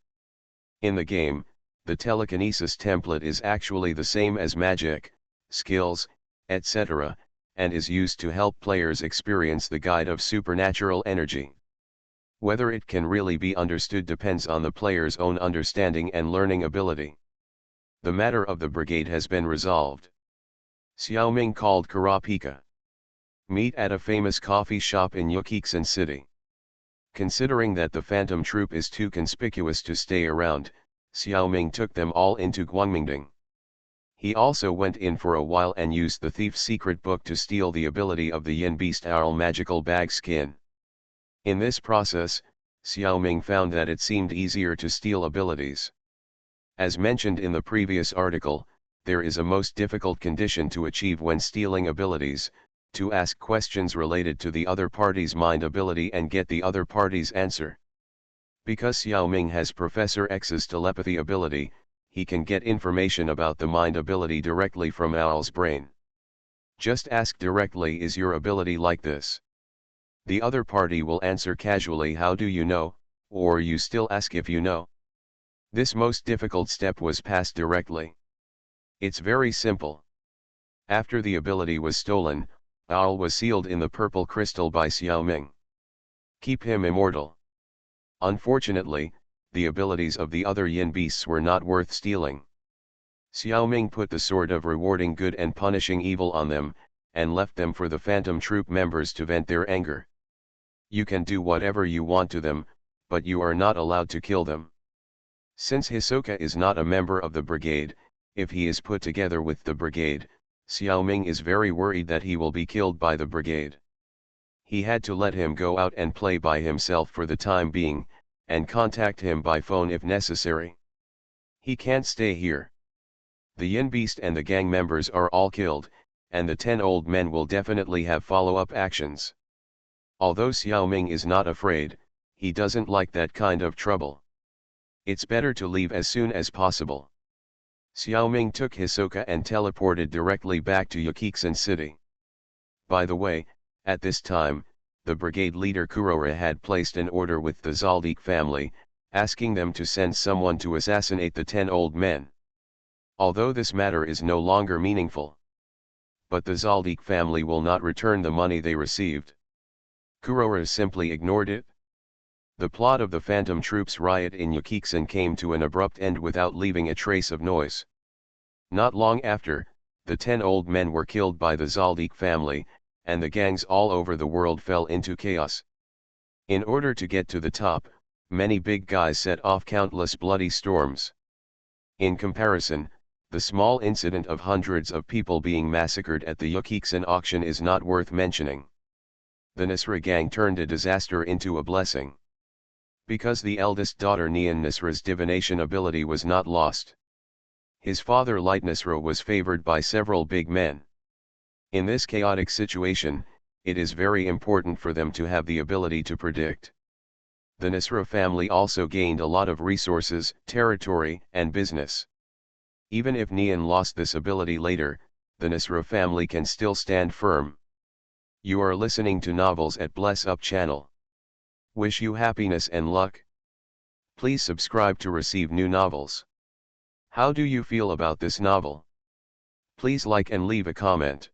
In the game, the telekinesis template is actually the same as magic, skills, etc., and is used to help players experience the guide of supernatural energy. Whether it can really be understood depends on the player's own understanding and learning ability. The matter of the brigade has been resolved. Xiaoming called Kurapika. Meet at a famous coffee shop in Yukixan City. Considering that the Phantom Troop is too conspicuous to stay around, Xiaoming took them all into Guangmingding. He also went in for a while and used the thief's secret book to steal the ability of the Yin Beast Owl magical bag skin. In this process, Xiaoming found that it seemed easier to steal abilities. As mentioned in the previous article, there is a most difficult condition to achieve when stealing abilities: to ask questions related to the other party's mind ability and get the other party's answer. Because Xiaoming has Professor X's telepathy ability, he can get information about the mind ability directly from Owl's brain. Just ask directly, "Is your ability like this?" The other party will answer casually, "How do you know?" or you still ask if you know. This most difficult step was passed directly. It's very simple. After the ability was stolen, Owl was sealed in the purple crystal by Xiaoming. Keep him immortal. Unfortunately, the abilities of the other yin beasts were not worth stealing. Xiaoming put the sword of rewarding good and punishing evil on them, and left them for the Phantom Troop members to vent their anger. You can do whatever you want to them, but you are not allowed to kill them. Since Hisoka is not a member of the brigade, if he is put together with the brigade, Xiaoming is very worried that he will be killed by the brigade. He had to let him go out and play by himself for the time being, and contact him by phone if necessary. He can't stay here. The Yin Beast and the gang members are all killed, and the 10 old men will definitely have follow-up actions. Although Xiaoming is not afraid, he doesn't like that kind of trouble. It's better to leave as soon as possible. Xiaoming took Hisoka and teleported directly back to Yukixan City. By the way, at this time, the brigade leader Kurora had placed an order with the Zaldik family, asking them to send someone to assassinate the 10 old men. Although this matter is no longer meaningful. But the Zaldik family will not return the money they received. Kurora simply ignored it. The plot of the Phantom Troops riot in Yukixan came to an abrupt end without leaving a trace of noise. Not long after, the 10 old men were killed by the Zaldik family, and the gangs all over the world fell into chaos. In order to get to the top, many big guys set off countless bloody storms. In comparison, the small incident of hundreds of people being massacred at the Yukixan auction is not worth mentioning. The Nisra gang turned a disaster into a blessing. Because the eldest daughter Nian Nisra's divination ability was not lost. His father Light Nisra was favored by several big men. In this chaotic situation, it is very important for them to have the ability to predict. The Nisra family also gained a lot of resources, territory, and business. Even if Nian lost this ability later, the Nisra family can still stand firm. You are listening to Novels at Bless Up channel. Wish you happiness and luck. Please subscribe to receive new novels. How do you feel about this novel? Please like and leave a comment.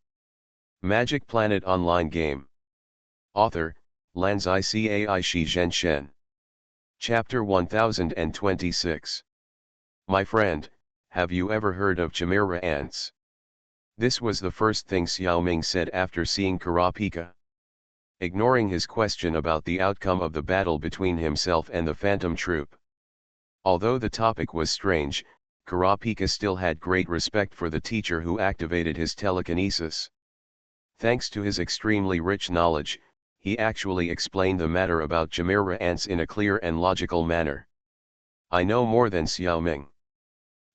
Magic Planet Online Game. Author, Lanzai Cai Shi Zhen Shen. Chapter 1026. My friend, have you ever heard of chimera ants? This was the first thing Xiaoming said after seeing Kurapika. Ignoring his question about the outcome of the battle between himself and the Phantom Troop. Although the topic was strange, Kurapika still had great respect for the teacher who activated his telekinesis. Thanks to his extremely rich knowledge, he actually explained the matter about chimera ants in a clear and logical manner. I know more than Xiaoming.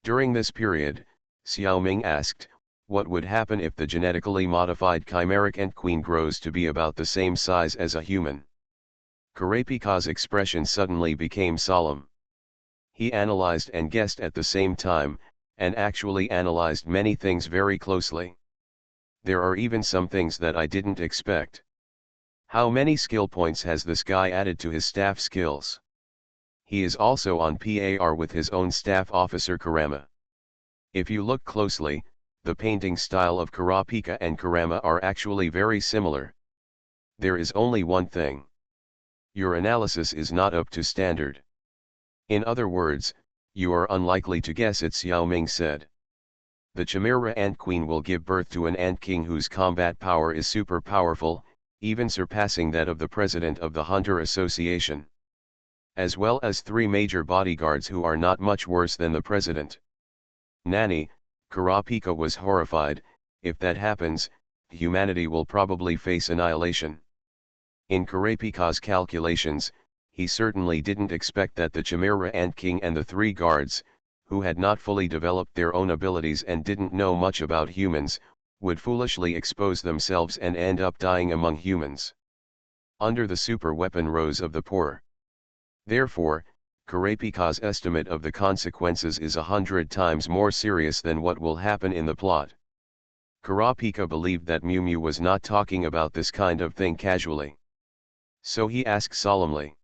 During this period, Xiaoming asked, what would happen if the genetically modified chimeric ant queen grows to be about the same size as a human? Kurapika's expression suddenly became solemn. He analyzed and guessed at the same time, and actually analyzed many things very closely. There are even some things that I didn't expect. How many skill points has this guy added to his staff skills? He is also on par with his own staff officer Kurama. If you look closely, the painting style of Kurapika and Kurama are actually very similar. There is only one thing. Your analysis is not up to standard. In other words, you are unlikely to guess it, Xiao Ming said. The Chimera Ant Queen will give birth to an Ant King whose combat power is super powerful, even surpassing that of the president of the Hunter Association. As well as 3 major bodyguards who are not much worse than the president. Nani, Kurapika was horrified. If that happens, humanity will probably face annihilation. In Kurapika's calculations, he certainly didn't expect that the Chimera Ant King and the 3 guards, who had not fully developed their own abilities and didn't know much about humans, would foolishly expose themselves and end up dying among humans. Under the super weapon rows of the poor. Therefore, Kurapika's estimate of the consequences is 100 times more serious than what will happen in the plot. Kurapika believed that Mew Mew was not talking about this kind of thing casually. So he asked solemnly,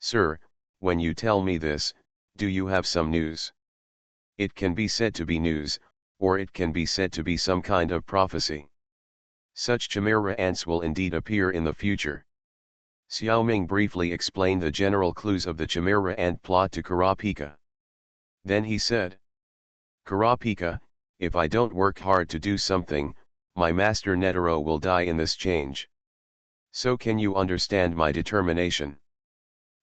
"Sir, when you tell me this, do you have some news?" It can be said to be news, or it can be said to be some kind of prophecy. Such chimera ants will indeed appear in the future. Xiao Ming briefly explained the general clues of the chimera ant plot to Kurapika. Then he said, "Kurapika, if I don't work hard to do something, my master Netero will die in this change. So can you understand my determination?"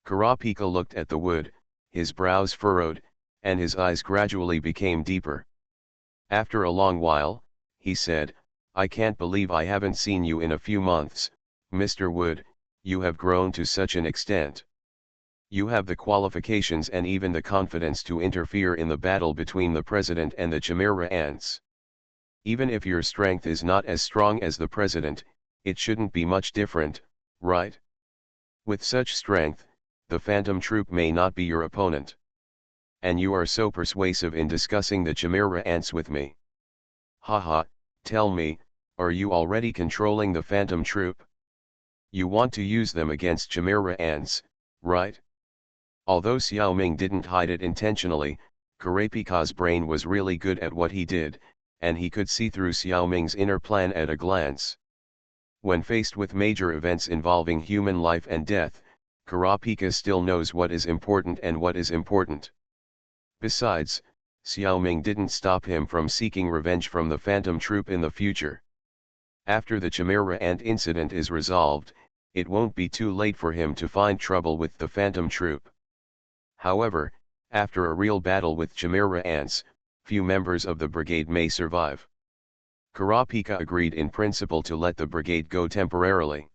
Kurapika looked at the wood, his brows furrowed, and his eyes gradually became deeper. After a long while, he said, "I can't believe I haven't seen you in a few months, Mr. Wood. You have grown to such an extent. You have the qualifications and even the confidence to interfere in the battle between the president and the chimera ants. Even if your strength is not as strong as the president, it shouldn't be much different, right? With such strength, the phantom troop may not be your opponent. And you are so persuasive in discussing the chimera ants with me. Haha, tell me, are you already controlling the phantom troop? You want to use them against chimera ants, right?" Although Xiao Ming didn't hide it intentionally, Kurapika's brain was really good at what he did, and he could see through Xiao Ming's inner plan at a glance. When faced with major events involving human life and death, Kurapika still knows what is important and what is important. Besides, Xiao Ming didn't stop him from seeking revenge from the phantom troop in the future. After the chimera ant incident is resolved, it won't be too late for him to find trouble with the phantom troop. However, after a real battle with chimera ants, few members of the brigade may survive. Kurapika agreed in principle to let the brigade go temporarily.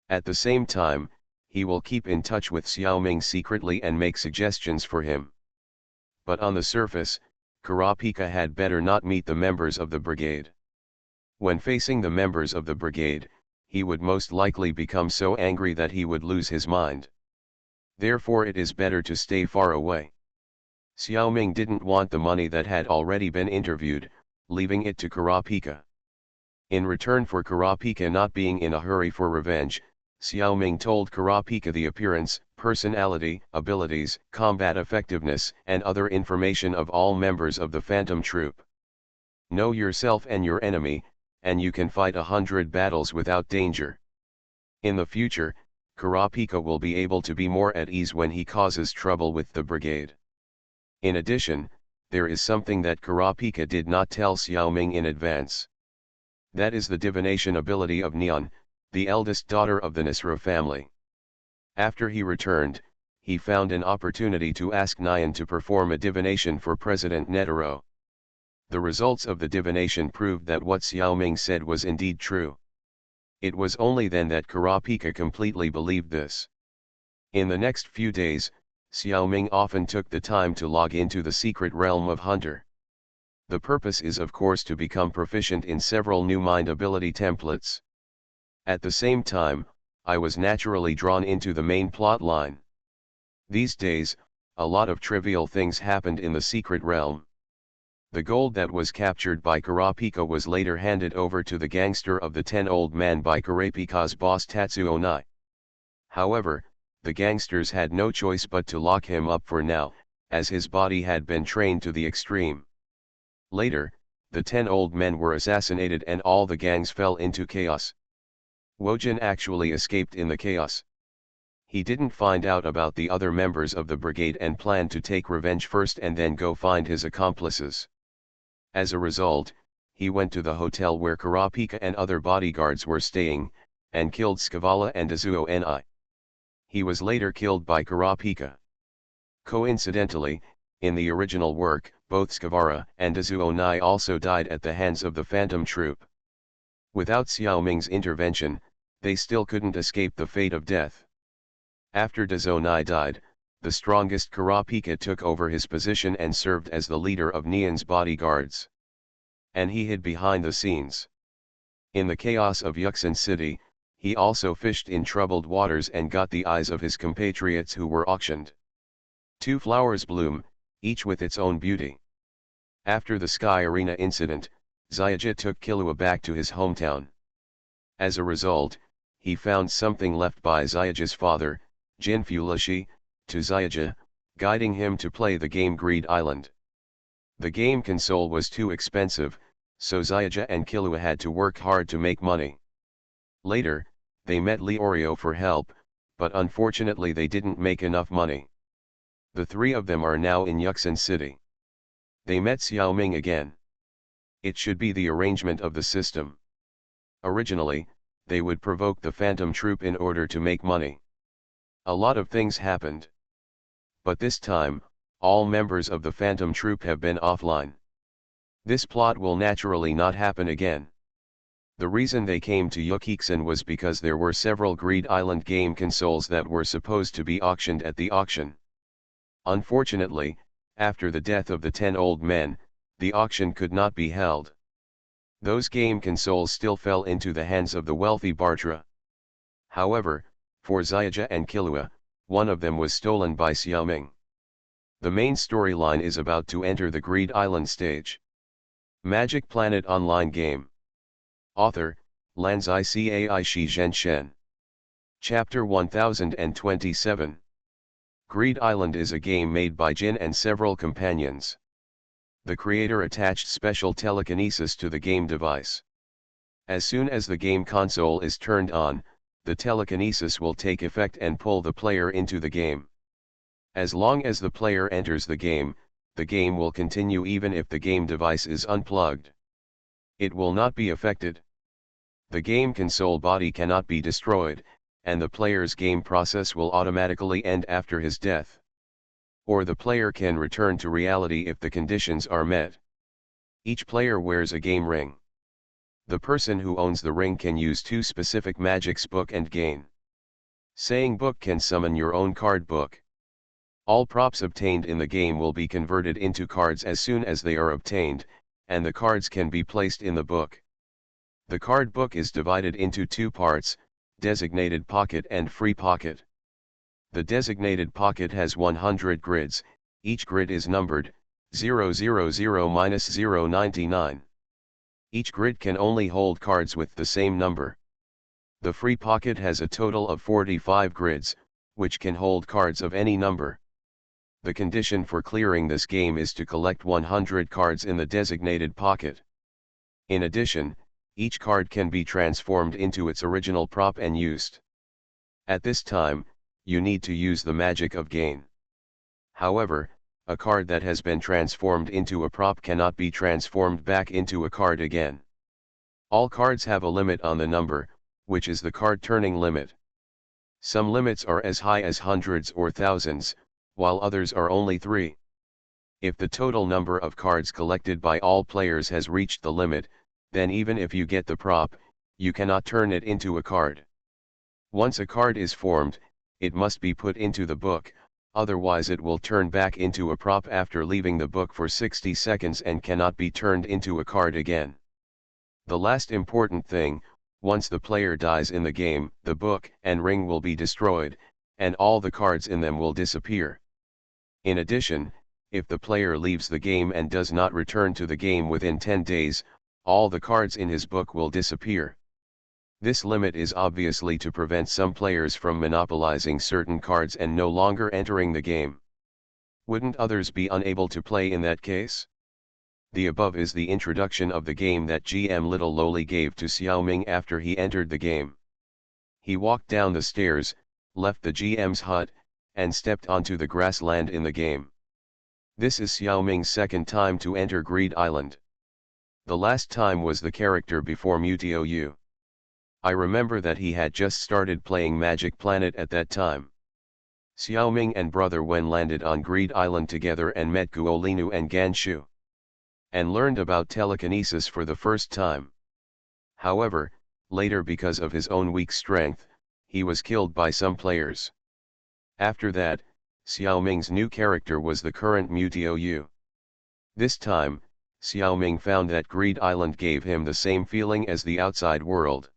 At the same time, he will keep in touch with Xiao Ming secretly and make suggestions for him. But on the surface, Kurapika had better not meet the members of the brigade. When facing the members of the brigade, he would most likely become so angry that he would lose his mind. Therefore it is better to stay far away. Xiao Ming didn't want the money that had already been interviewed, leaving it to Kurapika. In return for Kurapika not being in a hurry for revenge, Xiao Ming told Kurapika the appearance, personality, abilities, combat effectiveness, and other information of all members of the Phantom Troop. Know yourself and your enemy, and you can fight 100 battles without danger. In the future, Kurapika will be able to be more at ease when he causes trouble with the brigade. In addition, there is something that Kurapika did not tell Xiao Ming in advance. That is the divination ability of Neon, the eldest daughter of the Nisra family. After he returned, he found an opportunity to ask Nyan to perform a divination for President Netero. The results of the divination proved that what Xiao Ming said was indeed true. It was only then that Kurapika completely believed this. In the next few days, Xiao Ming often took the time to log into the secret realm of Hunter. The purpose is of course to become proficient in several new mind ability templates. At the same time, I was naturally drawn into the main plot line. These days, a lot of trivial things happened in the secret realm. The gold that was captured by Kurapika was later handed over to the gangster of the 10 Old Man by Kurapika's boss Tatsuo Nai. However, the gangsters had no choice but to lock him up for now, as his body had been trained to the extreme. Later, the 10 old men were assassinated and all the gangs fell into chaos. Wojin actually escaped in the chaos. He didn't find out about the other members of the brigade and planned to take revenge first and then go find his accomplices. As a result, he went to the hotel where Kurapika and other bodyguards were staying, and killed Scavala and Azuo Ni. He was later killed by Kurapika. Coincidentally, in the original work, both Scavara and Azuo Ni also died at the hands of the Phantom Troop. Without Xiaoming's intervention, they still couldn't escape the fate of death. After Azuo Ni died, the strongest Kurapika took over his position and served as the leader of Nian's bodyguards. And he hid behind the scenes. In the chaos of Yuxin City, he also fished in troubled waters and got the eyes of his compatriots who were auctioned. 2 flowers bloom, each with its own beauty. After the Sky Arena incident, Xiaoji took Killua back to his hometown. As a result, he found something left by Xiaoji's father, Jin Fulishi, to Xiaoji, guiding him to play the game Greed Island. The game console was too expensive, so Xiaoji and Killua had to work hard to make money. Later, they met Leorio for help, but unfortunately they didn't make enough money. The 3 of them are now in Yuxin City. They met Xiaoming again. It should be the arrangement of the system. Originally, they would provoke the Phantom Troop in order to make money. A lot of things happened. But this time, all members of the Phantom Troop have been offline. This plot will naturally not happen again. The reason they came to Yukixen was because there were several Greed Island game consoles that were supposed to be auctioned at the auction. Unfortunately, after the death of the 10 old men, the auction could not be held. Those game consoles still fell into the hands of the wealthy Bartra. However, for Xiaoji and Killua, one of them was stolen by Xiaoming. The main storyline is about to enter the Greed Island stage. Magic Planet Online Game. Author, Lanzai Cai Shi Zhen Shen. Chapter 1027. Greed Island is a game made by Jin and several companions. The creator attached special telekinesis to the game device. As soon as the game console is turned on, the telekinesis will take effect and pull the player into the game. As long as the player enters the game will continue even if the game device is unplugged. It will not be affected. The game console body cannot be destroyed, and the player's game process will automatically end after his death. Or the player can return to reality if the conditions are met. Each player wears a game ring. The person who owns the ring can use 2 specific magics book and gain. Saying book can summon your own card book. All props obtained in the game will be converted into cards as soon as they are obtained, and the cards can be placed in the book. The card book is divided into 2 parts, designated pocket and free pocket. The designated pocket has 100 grids, each grid is numbered 000-099. Each grid can only hold cards with the same number. The free pocket has a total of 45 grids, which can hold cards of any number. The condition for clearing this game is to collect 100 cards in the designated pocket. In addition, each card can be transformed into its original prop and used. At this time, you need to use the magic of gain. However, a card that has been transformed into a prop cannot be transformed back into a card again. All cards have a limit on the number, which is the card turning limit. Some limits are as high as hundreds or thousands, while others are only 3. If the total number of cards collected by all players has reached the limit, then even if you get the prop, you cannot turn it into a card. Once a card is formed, it must be put into the book, otherwise it will turn back into a prop after leaving the book for 60 seconds and cannot be turned into a card again. The last important thing, once the player dies in the game, the book and ring will be destroyed, and all the cards in them will disappear. In addition, If the player leaves the game and does not return to the game within 10 days, all the cards in his book will disappear. This limit is obviously to prevent some players from monopolizing certain cards and no longer entering the game. Wouldn't others be unable to play in that case? The above is the introduction of the game that GM Little Lowly gave to Xiaoming after he entered the game. He walked down the stairs, left the GM's hut, and stepped onto the grassland in the game. This is Xiaoming's second time to enter Greed Island. The last time was the character before Mutio. I remember that he had just started playing Magic Planet at that time. Xiaoming and Brother Wen landed on Greed Island together and met Guolinu and Ganshu. And learned about telekinesis for the first time. However, later because of his own weak strength, he was killed by some players. After that, Xiaoming's new character was the current Mutio. This time, Xiaoming found that Greed Island gave him the same feeling as the outside world.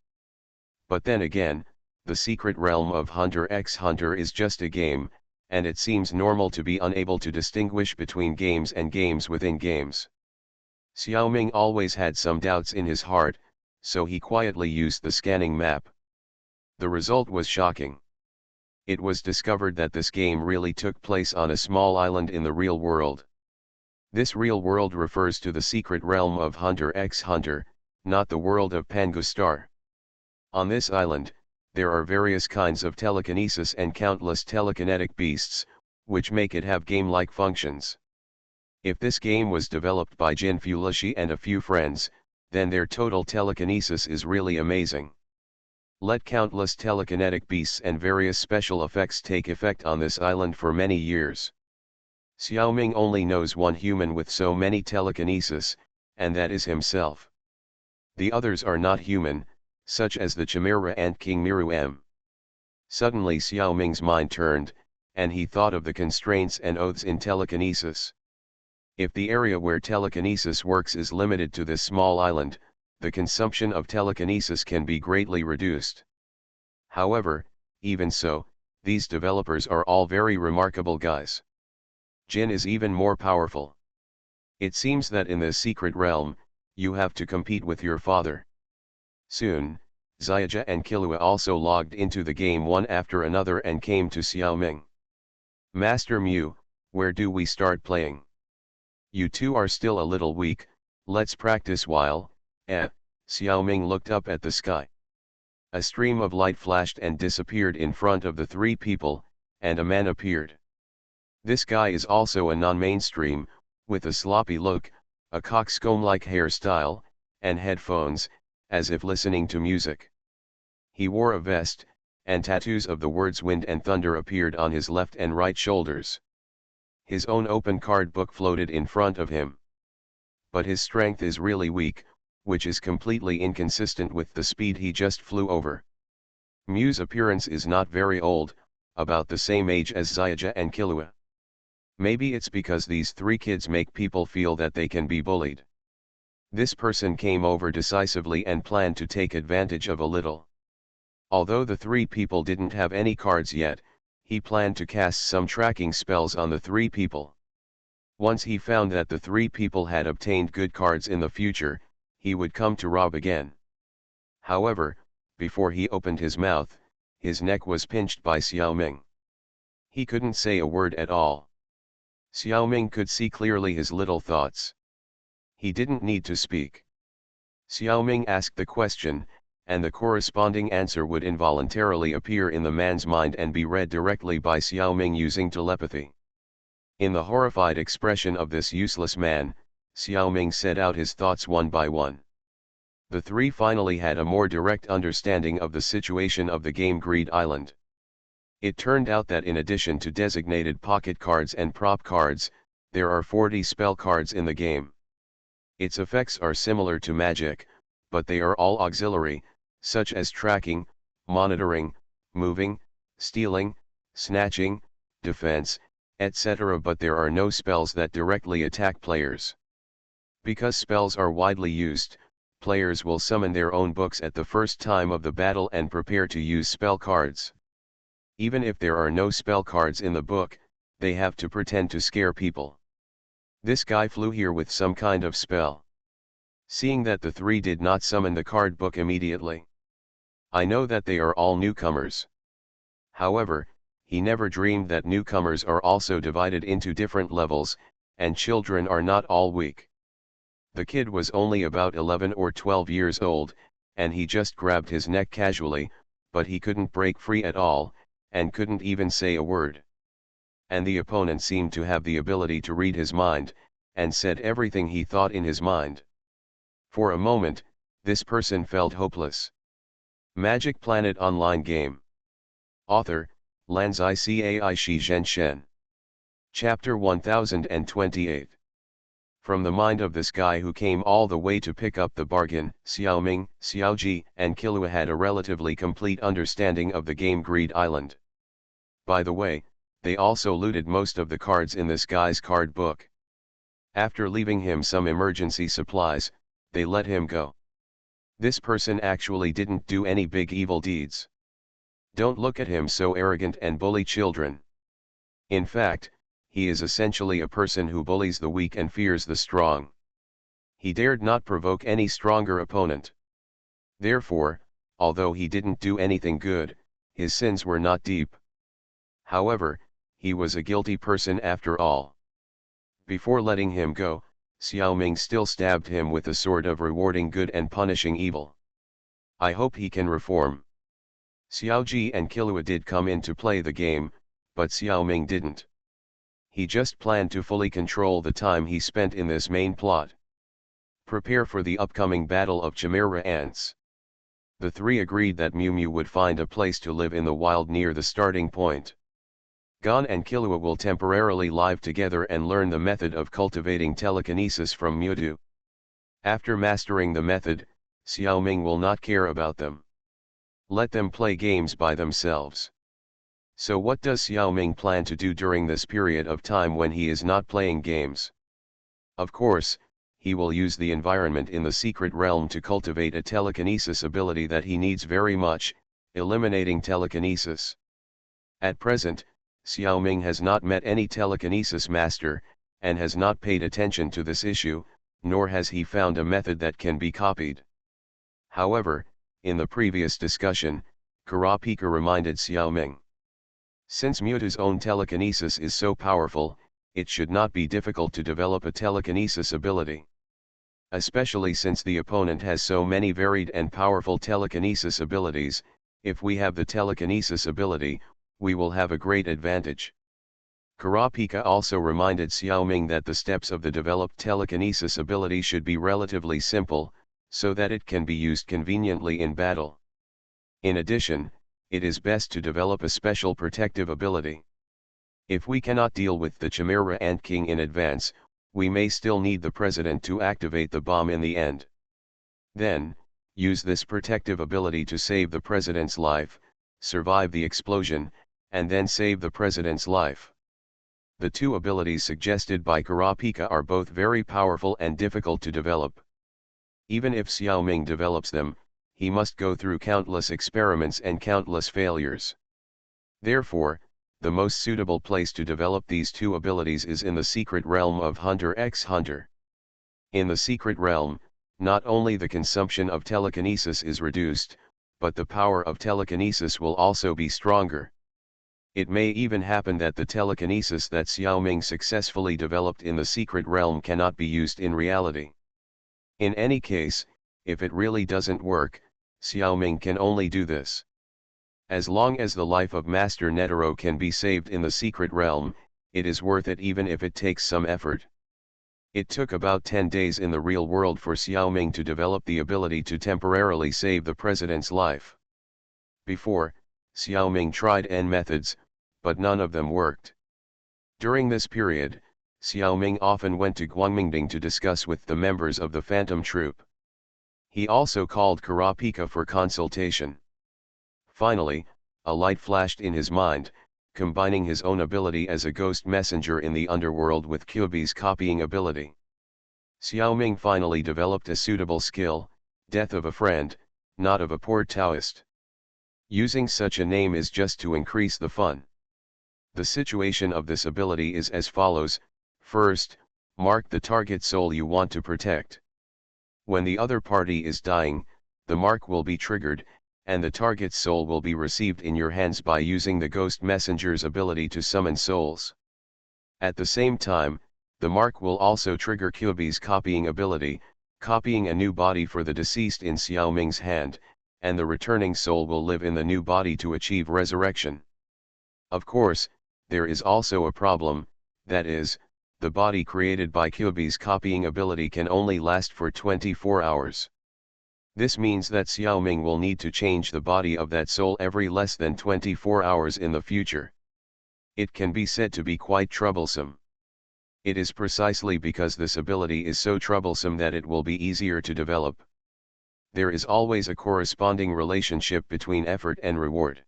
But then again, the secret realm of Hunter x Hunter is just a game, and it seems normal to be unable to distinguish between games and games within games. Xiaoming always had some doubts in his heart, so he quietly used the scanning map. The result was shocking. It was discovered that this game really took place on a small island in the real world. This real world refers to the secret realm of Hunter x Hunter, not the world of Pangustar. On this island, there are various kinds of telekinesis and countless telekinetic beasts, which make it have game-like functions. If this game was developed by Jin Fulishi and a few friends, then their total telekinesis is really amazing. Let countless telekinetic beasts and various special effects take effect on this island for many years. Xiaoming only knows one human with so many telekinesis, and that is himself. The others are not human, such as the Chimera and King Miru M. Suddenly Xiaoming's mind turned, and he thought of the constraints and oaths in telekinesis. If the area where telekinesis works is limited to this small island, the consumption of telekinesis can be greatly reduced. However, even so, these developers are all very remarkable guys. Jin is even more powerful. It seems that in this secret realm, you have to compete with your father. Soon, Xiaoja and Killua also logged into the game one after another and came to Xiaoming. Master Mu, where do we start playing? You two are still a little weak, let's practice while. Xiaoming looked up at the sky. A stream of light flashed and disappeared in front of the three people, and a man appeared. This guy is also a non-mainstream, with a sloppy look, a coxcomb-like hairstyle, and headphones, as if listening to music. He wore a vest, and tattoos of the words wind and thunder appeared on his left and right shoulders. His own open card book floated in front of him. But his strength is really weak, which is completely inconsistent with the speed he just flew over. Mu's appearance is not very old, about the same age as Xiaoja and Killua. Maybe it's because these three kids make people feel that they can be bullied. This person came over decisively and planned to take advantage of a little. Although the three people didn't have any cards yet, he planned to cast some tracking spells on the three people. Once he found that the three people had obtained good cards in the future, he would come to rob again. However, before he opened his mouth, his neck was pinched by Xiaoming. He couldn't say a word at all. Xiaoming could see clearly his little thoughts. He didn't need to speak. Xiaoming asked the question, and the corresponding answer would involuntarily appear in the man's mind and be read directly by Xiaoming using telepathy. In the horrified expression of this useless man, Xiaoming said out his thoughts one by one. The three finally had a more direct understanding of the situation of the game Greed Island. It turned out that in addition to designated pocket cards and prop cards, there are 40 spell cards in the game. Its effects are similar to magic, but they are all auxiliary, such as tracking, monitoring, moving, stealing, snatching, defense, etc. But there are no spells that directly attack players. Because spells are widely used, players will summon their own books at the first time of the battle and prepare to use spell cards. Even if there are no spell cards in the book, they have to pretend to scare people. This guy flew here with some kind of spell. Seeing that the three did not summon the card book immediately. I know that they are all newcomers. However, he never dreamed that newcomers are also divided into different levels, and children are not all weak. The kid was only about 11 or 12 years old, and he just grabbed his neck casually, but he couldn't break free at all, and couldn't even say a word. And the opponent seemed to have the ability to read his mind, and said everything he thought in his mind. For a moment, this person felt hopeless. Magic Planet Online Game. Author, Lanzai Cai Shi Zhen Shen. Chapter 1028. From the mind of this guy who came all the way to pick up the bargain, Xiaoming, Xiaoji, and Kilua had a relatively complete understanding of the game Greed Island. By the way, they also looted most of the cards in this guy's card book. After leaving him some emergency supplies, they let him go. This person actually didn't do any big evil deeds. Don't look at him so arrogant and bully children. In fact, he is essentially a person who bullies the weak and fears the strong. He dared not provoke any stronger opponent. Therefore, although he didn't do anything good, his sins were not deep. However, he was a guilty person after all. Before letting him go, Xiaoming still stabbed him with the sword of rewarding good and punishing evil. I hope he can reform. Xiaoji and Kilua did come in to play the game, but Xiaoming didn't. He just planned to fully control the time he spent in this main plot. Prepare for the upcoming battle of Chimera ants. The three agreed that Mew Mew would find a place to live in the wild near the starting point. Gon and Kilua will temporarily live together and learn the method of cultivating telekinesis from Mewtwo. After mastering the method, Xiaoming will not care about them. Let them play games by themselves. So what does Xiaoming plan to do during this period of time when he is not playing games? Of course, he will use the environment in the secret realm to cultivate a telekinesis ability that he needs very much, eliminating telekinesis. At present, Xiaoming has not met any telekinesis master, and has not paid attention to this issue, nor has he found a method that can be copied. However, in the previous discussion, Kurapika reminded Xiaoming. Since Mewtwo's own telekinesis is so powerful, it should not be difficult to develop a telekinesis ability. Especially since the opponent has so many varied and powerful telekinesis abilities, if we have the telekinesis ability, we will have a great advantage. Kurapika also reminded Xiaoming that the steps of the developed telekinesis ability should be relatively simple, so that it can be used conveniently in battle. In addition, it is best to develop a special protective ability. If we cannot deal with the Chimera Ant King in advance, we may still need the President to activate the bomb in the end. Then, use this protective ability to save the President's life, survive the explosion, and then save the President's life. The two abilities suggested by Kurapika are both very powerful and difficult to develop. Even if Xiaoming develops them, he must go through countless experiments and countless failures. Therefore, the most suitable place to develop these two abilities is in the secret realm of Hunter x Hunter. In the secret realm, not only the consumption of telekinesis is reduced, but the power of telekinesis will also be stronger. It may even happen that the telekinesis that Xiaoming successfully developed in the secret realm cannot be used in reality. In any case, if it really doesn't work, Xiaoming can only do this. As long as the life of Master Netero can be saved in the secret realm, it is worth it even if it takes some effort. It took about 10 days in the real world for Xiaoming to develop the ability to temporarily save the President's life. Before, Xiaoming tried N methods, but none of them worked. During this period, Xiaoming often went to Guangmingding to discuss with the members of the Phantom Troop. He also called Kurapika for consultation. Finally, a light flashed in his mind, combining his own ability as a ghost messenger in the underworld with Kyubi's copying ability. Xiaoming finally developed a suitable skill, Death of a Friend, not of a poor Taoist. Using such a name is just to increase the fun. The situation of this ability is as follows: first, Mark the target soul you want to protect. When the other party is dying, the mark will be triggered, and the target's soul will be received in your hands by using the Ghost Messenger's ability to summon souls. At the same time, the mark will also trigger Kyuubi's copying ability, copying a new body for the deceased in Xiaoming's hand, and the returning soul will live in the new body to achieve resurrection. Of course, there is also a problem, that is, the body created by Kyuubi's copying ability can only last for 24 hours. This means that Xiaoming will need to change the body of that soul every less than 24 hours in the future. It can be said to be quite troublesome. It is precisely because this ability is so troublesome that it will be easier to develop. There is always a corresponding relationship between effort and reward.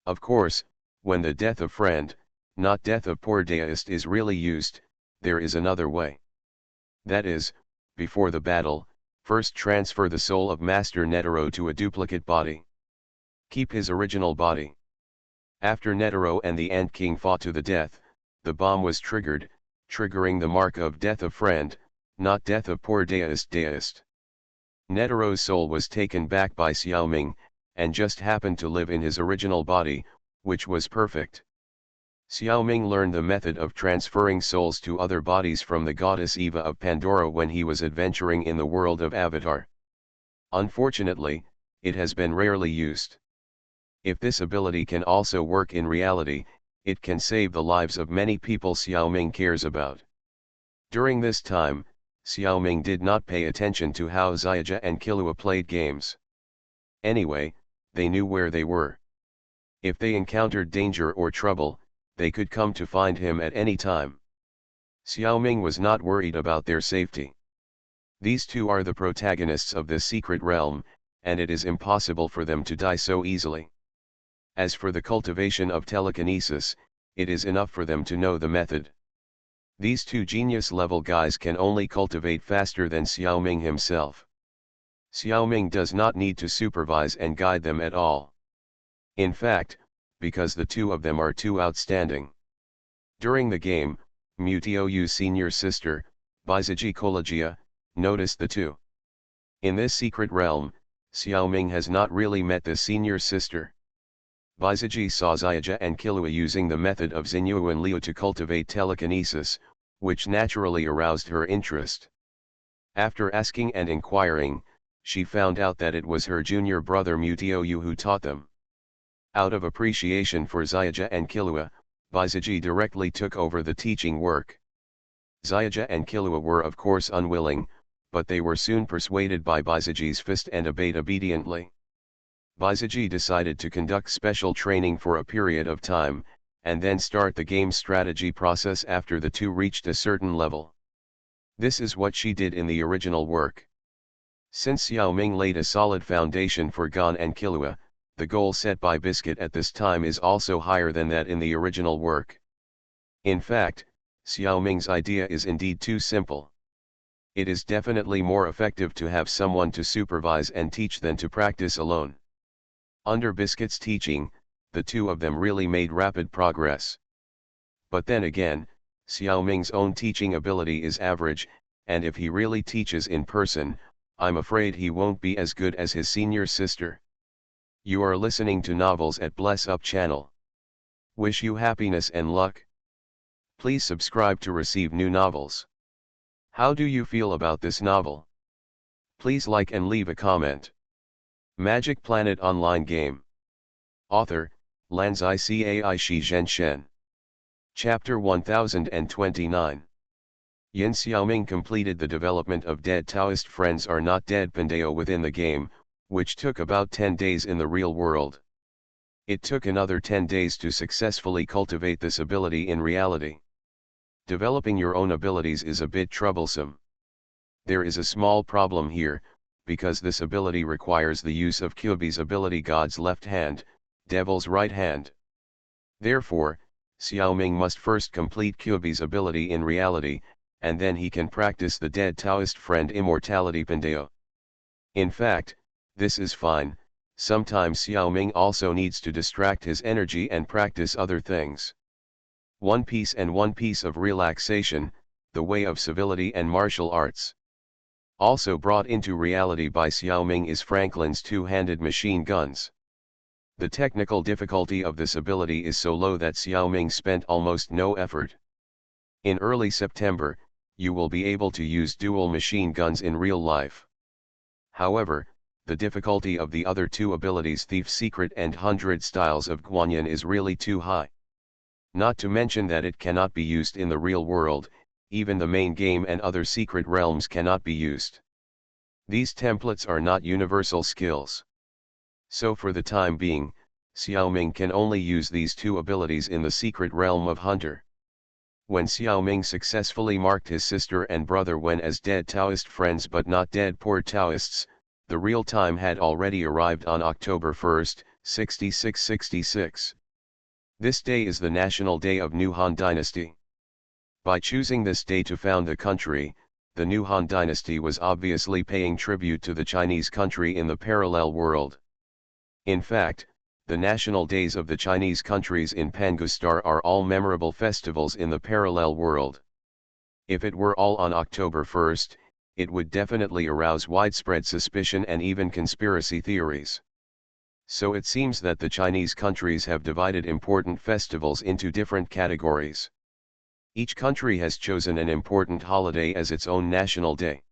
Of course, when the death of friend, not death of poor deist is really used, there is another way. That is, before the battle, first transfer the soul of Master Netero to a duplicate body. Keep his original body. After Netero and the Ant King fought to the death, the bomb was triggered, triggering the mark of death of friend, not death of poor deist. Netero's soul was taken back by Xiaoming, and just happened to live in his original body, which was perfect. Xiaoming learned the method of transferring souls to other bodies from the goddess Eva of Pandora when he was adventuring in the world of Avatar. Unfortunately, it has been rarely used. If this ability can also work in reality, it can save the lives of many people Xiaoming cares about. During this time, Xiaoming did not pay attention to how Xiaoja and Killua played games. Anyway, they knew where they were. If they encountered danger or trouble, they could come to find him at any time. Xiaoming was not worried about their safety. These two are the protagonists of this secret realm, and it is impossible for them to die so easily. As for the cultivation of telekinesis, it is enough for them to know the method. These two genius-level guys can only cultivate faster than Xiaoming himself. Xiaoming does not need to supervise and guide them at all. In fact, because the two of them are too outstanding. During the game, Mutioyu's senior sister, Bizaji Kolagia, noticed the two. In this secret realm, Xiaoming has not really met the senior sister. Bizaji saw Xiaoja and Killua using the method of Xinyu and Liu to cultivate telekinesis, which naturally aroused her interest. After asking and inquiring, she found out that it was her junior brother Mutioyu who taught them. Out of appreciation for Xiaoja and Killua, Bizaji directly took over the teaching work. Xiaoja and Killua were of course unwilling, but they were soon persuaded by Bizaji's fist and obeyed obediently. Bizaji decided to conduct special training for a period of time, and then start the game strategy process after the two reached a certain level. This is what she did in the original work. Since Xiaoming laid a solid foundation for Gon and Killua, the goal set by Biscuit at this time is also higher than that in the original work. In fact, Xiaoming's idea is indeed too simple. It is definitely more effective to have someone to supervise and teach than to practice alone. Under Biscuit's teaching, the two of them really made rapid progress. But then again, Xiaoming's own teaching ability is average, and if he really teaches in person, I'm afraid he won't be as good as his senior sister. You are listening to Novels at Bless Up channel. Wish you happiness and luck. Please subscribe to receive new novels. How do you feel about this novel? Please like and leave a comment. Magic Planet Online Game. Author, Lanzai Cai Shi Zhen Shen. Chapter 1029. Yin Xiaoming completed the development of Dead Taoist Friends Are Not Dead Pandeo within the game, which took about 10 days in the real world. It took another 10 days to successfully cultivate this ability in reality. Developing your own abilities is a bit troublesome. There is a small problem here, because this ability requires the use of Kyuubi's ability God's left hand, Devil's right hand. Therefore, Xiaoming must first complete Kyuubi's ability in reality, and then he can practice the Dead Taoist Friend Immortality Pandeo. In fact, this is fine. Sometimes Xiaoming also needs to distract his energy and practice other things. One piece of relaxation, the way of civility and martial arts. Also brought into reality by Xiaoming is Franklin's two-handed machine guns. The technical difficulty of this ability is so low that Xiaoming spent almost no effort. In early September, you will be able to use dual machine guns in real life. However, the difficulty of the other two abilities Thief Secret and 100 Styles of Guanyin is really too high. Not to mention that it cannot be used in the real world, even the main game and other secret realms cannot be used. These templates are not universal skills. So for the time being, Xiaoming can only use these two abilities in the secret realm of Hunter. When Xiaoming successfully marked his sister and brother when as dead Taoist friends but not dead poor Taoists, the real time had already arrived on October 1, 6666. This day is the national day of New Han Dynasty. By choosing this day to found the country, the New Han Dynasty was obviously paying tribute to the Chinese country in the parallel world. In fact, the national days of the Chinese countries in Pangustar are all memorable festivals in the parallel world. If it were all on October 1, it would definitely arouse widespread suspicion and even conspiracy theories. So it seems that the Chinese countries have divided important festivals into different categories. Each country has chosen an important holiday as its own national day.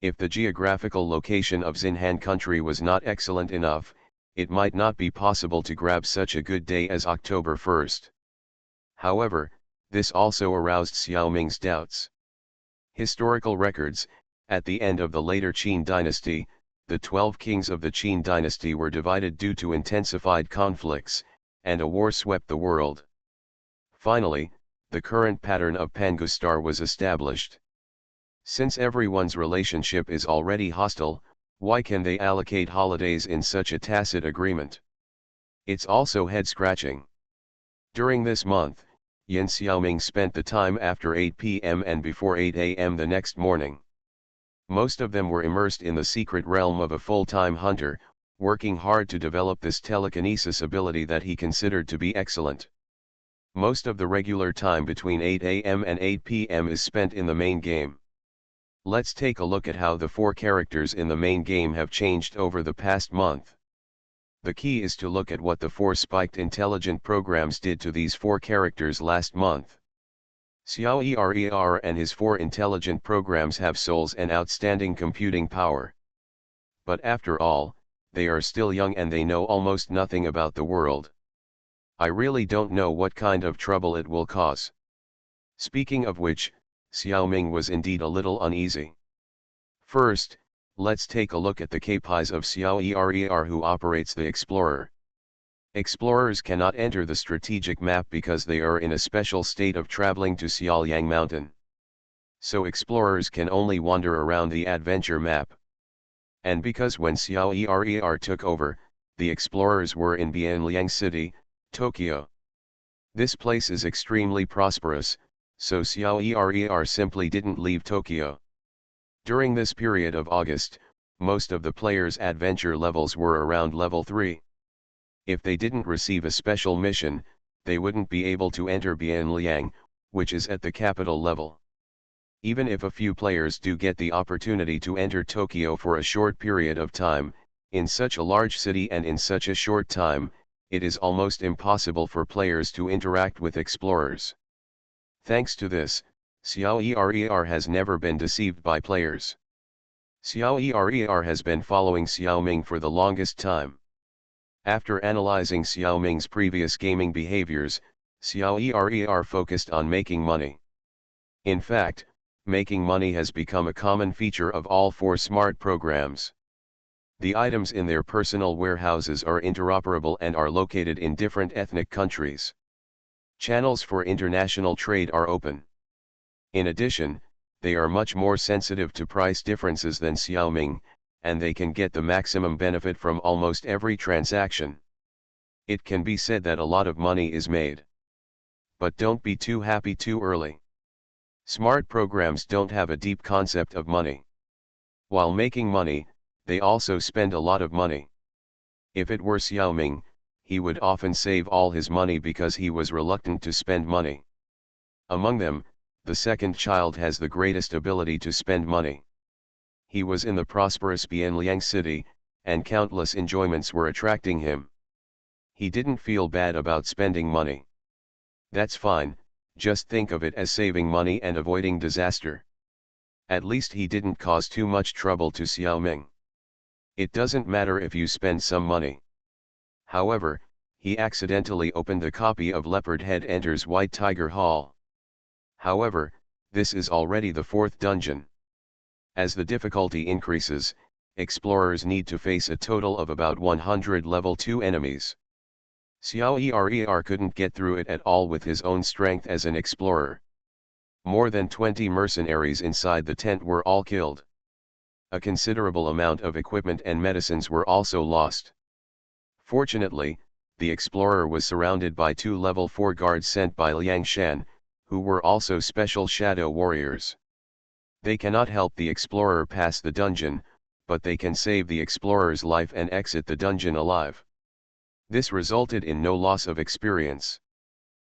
If the geographical location of Xinhan country was not excellent enough, it might not be possible to grab such a good day as October 1. However, this also aroused Xiaoming's doubts. Historical records, at the end of the later Qin dynasty, the 12 kings of the Qin dynasty were divided due to intensified conflicts, and a war swept the world. Finally, the current pattern of Pangustar was established. Since everyone's relationship is already hostile, why can they allocate holidays in such a tacit agreement? It's also head-scratching. During this month, Yin Xiaoming spent the time after 8 p.m. and before 8 a.m. the next morning. Most of them were immersed in the secret realm of a full-time hunter, working hard to develop this telekinesis ability that he considered to be excellent. Most of the regular time between 8 a.m. and 8 p.m. is spent in the main game. Let's take a look at how the four characters in the main game have changed over the past month. The key is to look at what the four spiked intelligent programs did to these four characters last month. Xiao Er and his four intelligent programs have souls and outstanding computing power. But after all, they are still young and they know almost nothing about the world. I really don't know what kind of trouble it will cause. Speaking of which, Xiaoming was indeed a little uneasy. First, let's take a look at the KPIs of Xiao Er who operates the Explorer. Explorers cannot enter the strategic map because they are in a special state of traveling to Xiaoliang Mountain. So explorers can only wander around the adventure map. And because when Xiao Er took over, the explorers were in Bianliang City, Tokyo. This place is extremely prosperous, so Xiao Er simply didn't leave Tokyo. During this period of August, most of the players' adventure levels were around level 3. If they didn't receive a special mission, they wouldn't be able to enter Bianliang, which is at the capital level. Even if a few players do get the opportunity to enter Tokyo for a short period of time, in such a large city and in such a short time, it is almost impossible for players to interact with explorers. Thanks to this, Xiao Er has never been deceived by players. Xiao Er has been following Xiaoming for the longest time. After analyzing Xiaoming's previous gaming behaviors, Xiao Er focused on making money. In fact, making money has become a common feature of all four smart programs. The items in their personal warehouses are interoperable and are located in different ethnic countries. Channels for international trade are open. In addition, they are much more sensitive to price differences than Xiaoming, and they can get the maximum benefit from almost every transaction. It can be said that a lot of money is made. But don't be too happy too early. Smart programs don't have a deep concept of money. While making money, they also spend a lot of money. If it were Xiaoming, he would often save all his money because he was reluctant to spend money. Among them, the second child has the greatest ability to spend money. He was in the prosperous Bianliang city, and countless enjoyments were attracting him. He didn't feel bad about spending money. That's fine, just think of it as saving money and avoiding disaster. At least he didn't cause too much trouble to Xiaoming. It doesn't matter if you spend some money. However, he accidentally opened the copy of Leopard Head Enters White Tiger Hall. However, this is already the fourth dungeon. As the difficulty increases, explorers need to face a total of about 100 level 2 enemies. Xiao couldn't get through it at all with his own strength as an explorer. More than 20 mercenaries inside the tent were all killed. A considerable amount of equipment and medicines were also lost. Fortunately, the explorer was surrounded by 2 level 4 guards sent by Liang Shan, who were also special shadow warriors. They cannot help the explorer pass the dungeon, but they can save the explorer's life and exit the dungeon alive. This resulted in no loss of experience.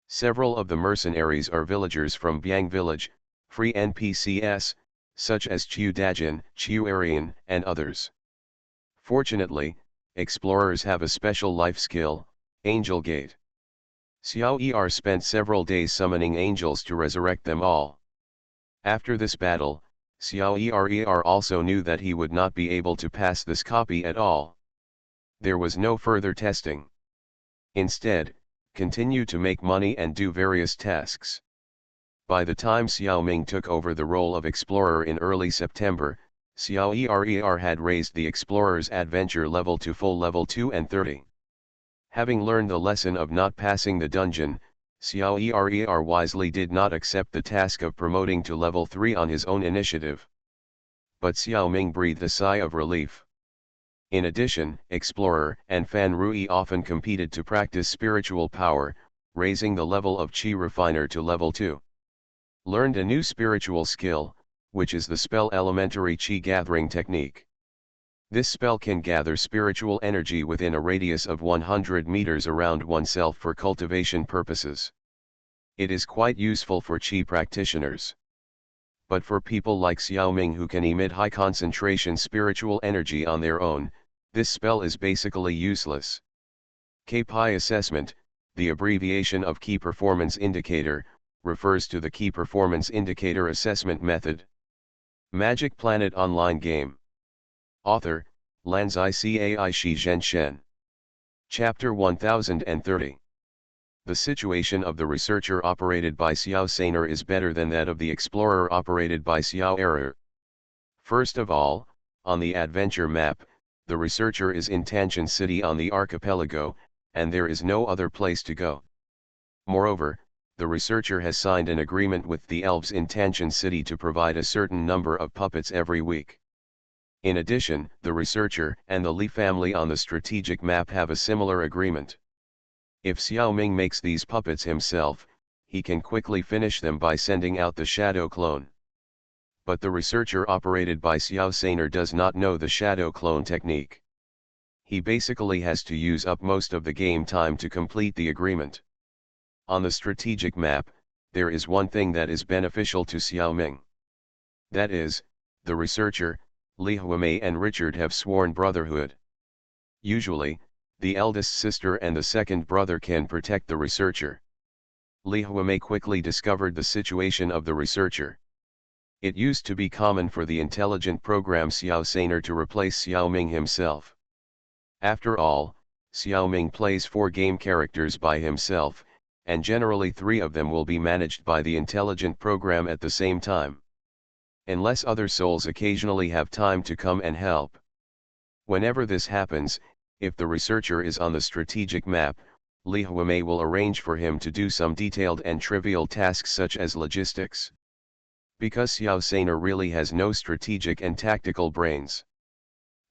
Several of the mercenaries are villagers from Biang village, free NPCs, such as Chiu Dajin, Chiu Arian, and others. Fortunately, explorers have a special life skill, Angel Gate. Xiao spent several days summoning angels to resurrect them all. After this battle, Xiao also knew that he would not be able to pass this copy at all. There was no further testing. Instead, continue to make money and do various tasks. By the time Xiaoming took over the role of explorer in early September, Xiao had raised the explorer's adventure level to full level 2 and 30. Having learned the lesson of not passing the dungeon, Xiao wisely did not accept the task of promoting to level 3 on his own initiative. But Xiaoming breathed a sigh of relief. In addition, Explorer and Fan Rui often competed to practice spiritual power, raising the level of Qi Refiner to level 2. Learned a new spiritual skill, which is the spell Elementary Qi Gathering Technique. This spell can gather spiritual energy within a radius of 100 meters around oneself for cultivation purposes. It is quite useful for Qi practitioners. But for people like Xiaoming who can emit high concentration spiritual energy on their own, this spell is basically useless. KPI assessment, the abbreviation of Key Performance Indicator, refers to the Key Performance Indicator assessment method. Magic Planet Online Game. Author, Lanzai Cai Shi Zhen Shen. Chapter 1030. The situation of the researcher operated by Xiao Sainer is better than that of the explorer operated by Xiao Error. First of all, on the adventure map, the researcher is in Tanshan City on the archipelago, and there is no other place to go. Moreover, the researcher has signed an agreement with the elves in Tanshan City to provide a certain number of puppets every week. In addition, the researcher and the Li family on the strategic map have a similar agreement. If Xiaoming makes these puppets himself, he can quickly finish them by sending out the shadow clone. But the researcher operated by Xiao Sainer does not know the shadow clone technique. He basically has to use up most of the game time to complete the agreement. On the strategic map, there is one thing that is beneficial to Xiaoming. That is, the researcher, Li Huamei and Richard have sworn brotherhood. Usually, the eldest sister and the second brother can protect the researcher. Li Huamei quickly discovered the situation of the researcher. It used to be common for the intelligent program Xiao Sainer to replace Xiaoming himself. After all, Xiaoming plays 4 game characters by himself, and generally 3 of them will be managed by the intelligent program at the same time. Unless other souls occasionally have time to come and help. Whenever this happens, if the researcher is on the strategic map, Li Huamei will arrange for him to do some detailed and trivial tasks such as logistics. Because Xiao Sainer really has no strategic and tactical brains.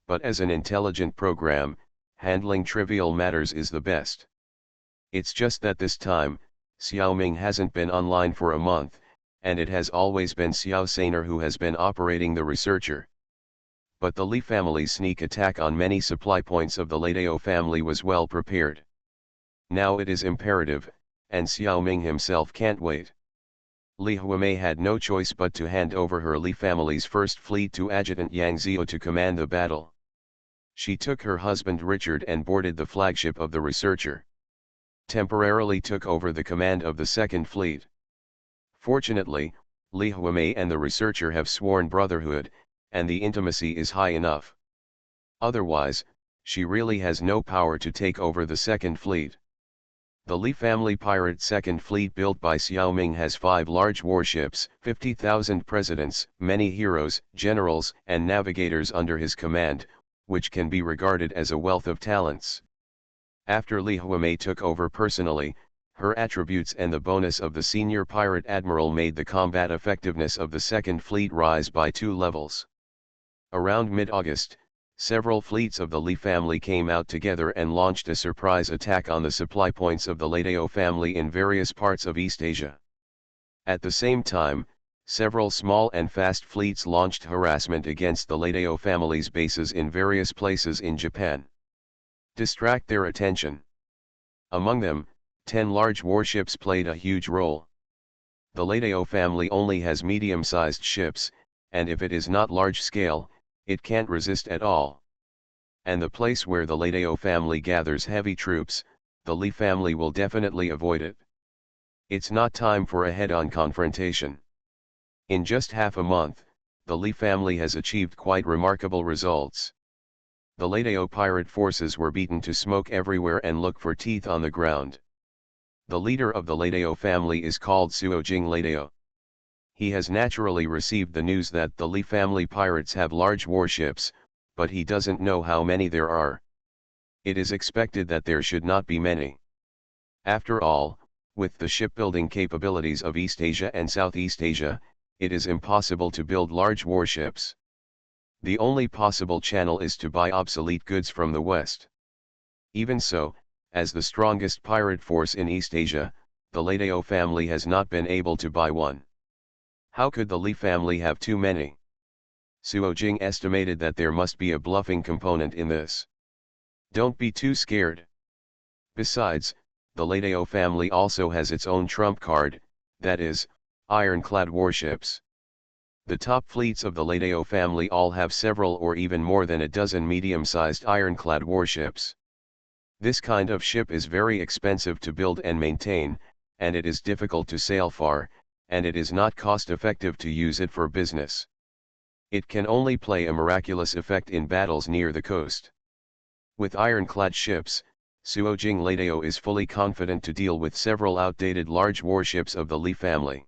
But as an intelligent program, handling trivial matters is the best. It's just that this time, Xiaoming hasn't been online for a month, and it has always been Xiao Sainer who has been operating the researcher. But the Li family's sneak attack on many supply points of the Ladeo family was well prepared. Now it is imperative, and Xiaoming himself can't wait. Li Huamei had no choice but to hand over her Li family's first fleet to Adjutant Yang Zhou to command the battle. She took her husband Richard and boarded the flagship of the researcher. Temporarily took over the command of the second fleet. Fortunately, Li Huamei and the researcher have sworn brotherhood, and the intimacy is high enough. Otherwise, she really has no power to take over the second fleet. The Li family pirate second fleet built by Xiao Ming has 5 large warships, 50,000 presidents, many heroes, generals, and navigators under his command, which can be regarded as a wealth of talents. After Li Huamei took over personally, her attributes and the bonus of the senior pirate admiral made the combat effectiveness of the second fleet rise by 2 levels. Around mid-August, several fleets of the Li family came out together and launched a surprise attack on the supply points of the Ladeo family in various parts of East Asia. At the same time, several small and fast fleets launched harassment against the Ladeo family's bases in various places in Japan. Distract their attention. Among them, 10 large warships played a huge role. The Ladeo family only has medium-sized ships, and if it is not large-scale, it can't resist at all. And the place where the Ladeo family gathers heavy troops, the Li family will definitely avoid it. It's not time for a head-on confrontation. In just half a month, the Li family has achieved quite remarkable results. The Ladeo pirate forces were beaten to smoke everywhere and look for teeth on the ground. The leader of the Ladeo family is called Suojing Ladeo. He has naturally received the news that the Li family pirates have large warships, but he doesn't know how many there are. It is expected that there should not be many. After all, with the shipbuilding capabilities of East Asia and Southeast Asia, it is impossible to build large warships. The only possible channel is to buy obsolete goods from the West. Even so, as the strongest pirate force in East Asia, the Ladeo family has not been able to buy one. How could the Li family have too many? Suojing estimated that there must be a bluffing component in this. Don't be too scared. Besides, the Ladeo family also has its own trump card, that is, ironclad warships. The top fleets of the Ladeo family all have several or even more than a dozen medium-sized ironclad warships. This kind of ship is very expensive to build and maintain, and it is difficult to sail far, and it is not cost-effective to use it for business. It can only play a miraculous effect in battles near the coast. With ironclad ships, Suojing Ladeo is fully confident to deal with several outdated large warships of the Li family.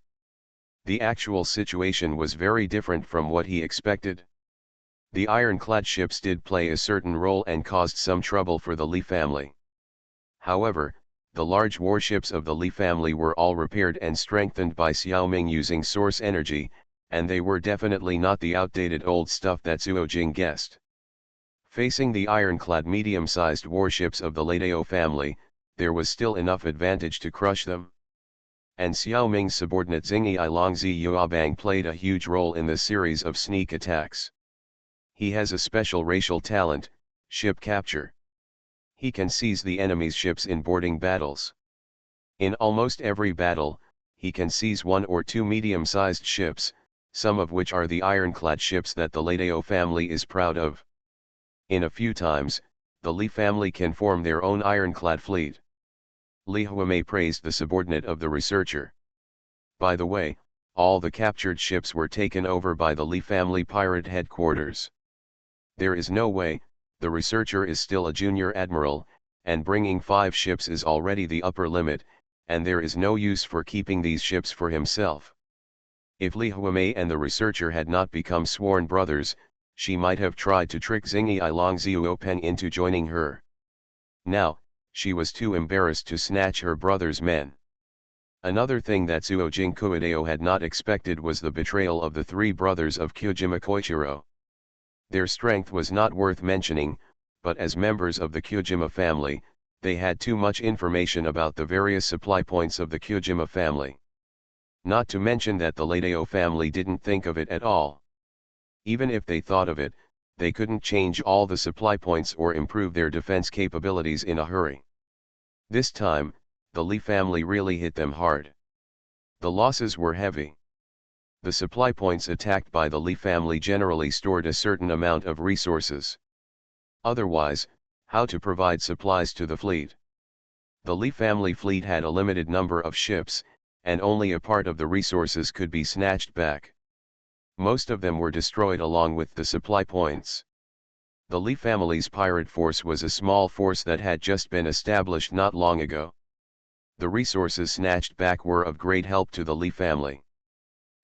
The actual situation was very different from what he expected. The ironclad ships did play a certain role and caused some trouble for the Li family. However, the large warships of the Li family were all repaired and strengthened by Xiao Ming using source energy, and they were definitely not the outdated old stuff that Suojing guessed. Facing the ironclad medium-sized warships of the Ladeo family, there was still enough advantage to crush them. And Xiao Ming's subordinate Xingyi Longzi Yuabang played a huge role in this series of sneak attacks. He has a special racial talent, ship capture. He can seize the enemy's ships in boarding battles. In almost every battle, he can seize 1 or 2 medium-sized ships, some of which are the ironclad ships that the Ladeo family is proud of. In a few times, the Li family can form their own ironclad fleet. Li Huamei praised the subordinate of the researcher. By the way, all the captured ships were taken over by the Li family pirate headquarters. There is no way, the researcher is still a junior admiral, and bringing 5 ships is already the upper limit, and there is no use for keeping these ships for himself. If Li Huamei and the researcher had not become sworn brothers, she might have tried to trick Xingyi Longziuopeng into joining her. Now, she was too embarrassed to snatch her brother's men. Another thing that Suojing Kuideo had not expected was the betrayal of the 3 brothers of Kyojima Koichiro. Their strength was not worth mentioning, but as members of the Kyojima family, they had too much information about the various supply points of the Kyojima family. Not to mention that the Ladeo family didn't think of it at all. Even if they thought of it, they couldn't change all the supply points or improve their defense capabilities in a hurry. This time, the Li family really hit them hard. The losses were heavy. The supply points attacked by the Lee family generally stored a certain amount of resources. Otherwise, how to provide supplies to the fleet? The Lee family fleet had a limited number of ships, and only a part of the resources could be snatched back. Most of them were destroyed along with the supply points. The Lee family's pirate force was a small force that had just been established not long ago. The resources snatched back were of great help to the Lee family.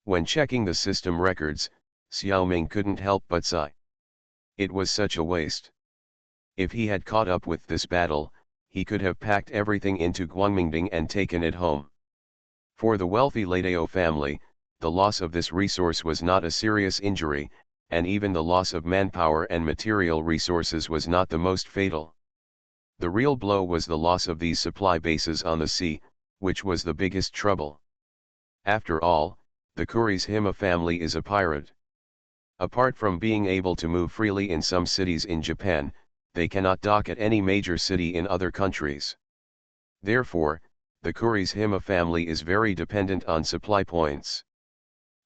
When checking the system records, Xiao Ming couldn't help but sigh. It was such a waste. If he had caught up with this battle, he could have packed everything into Guangmingding and taken it home. For the wealthy Ladeo family, the loss of this resource was not a serious injury, and even the loss of manpower and material resources was not the most fatal. The real blow was the loss of these supply bases on the sea, which was the biggest trouble. After all, the Kurihime family is a pirate. Apart from being able to move freely in some cities in Japan, they cannot dock at any major city in other countries. Therefore, the Kurihime family is very dependent on supply points.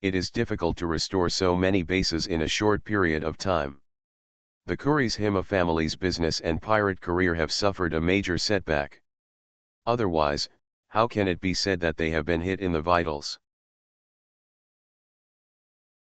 It is difficult to restore so many bases in a short period of time. The Kurihime family's business and pirate career have suffered a major setback. Otherwise, how can it be said that they have been hit in the vitals?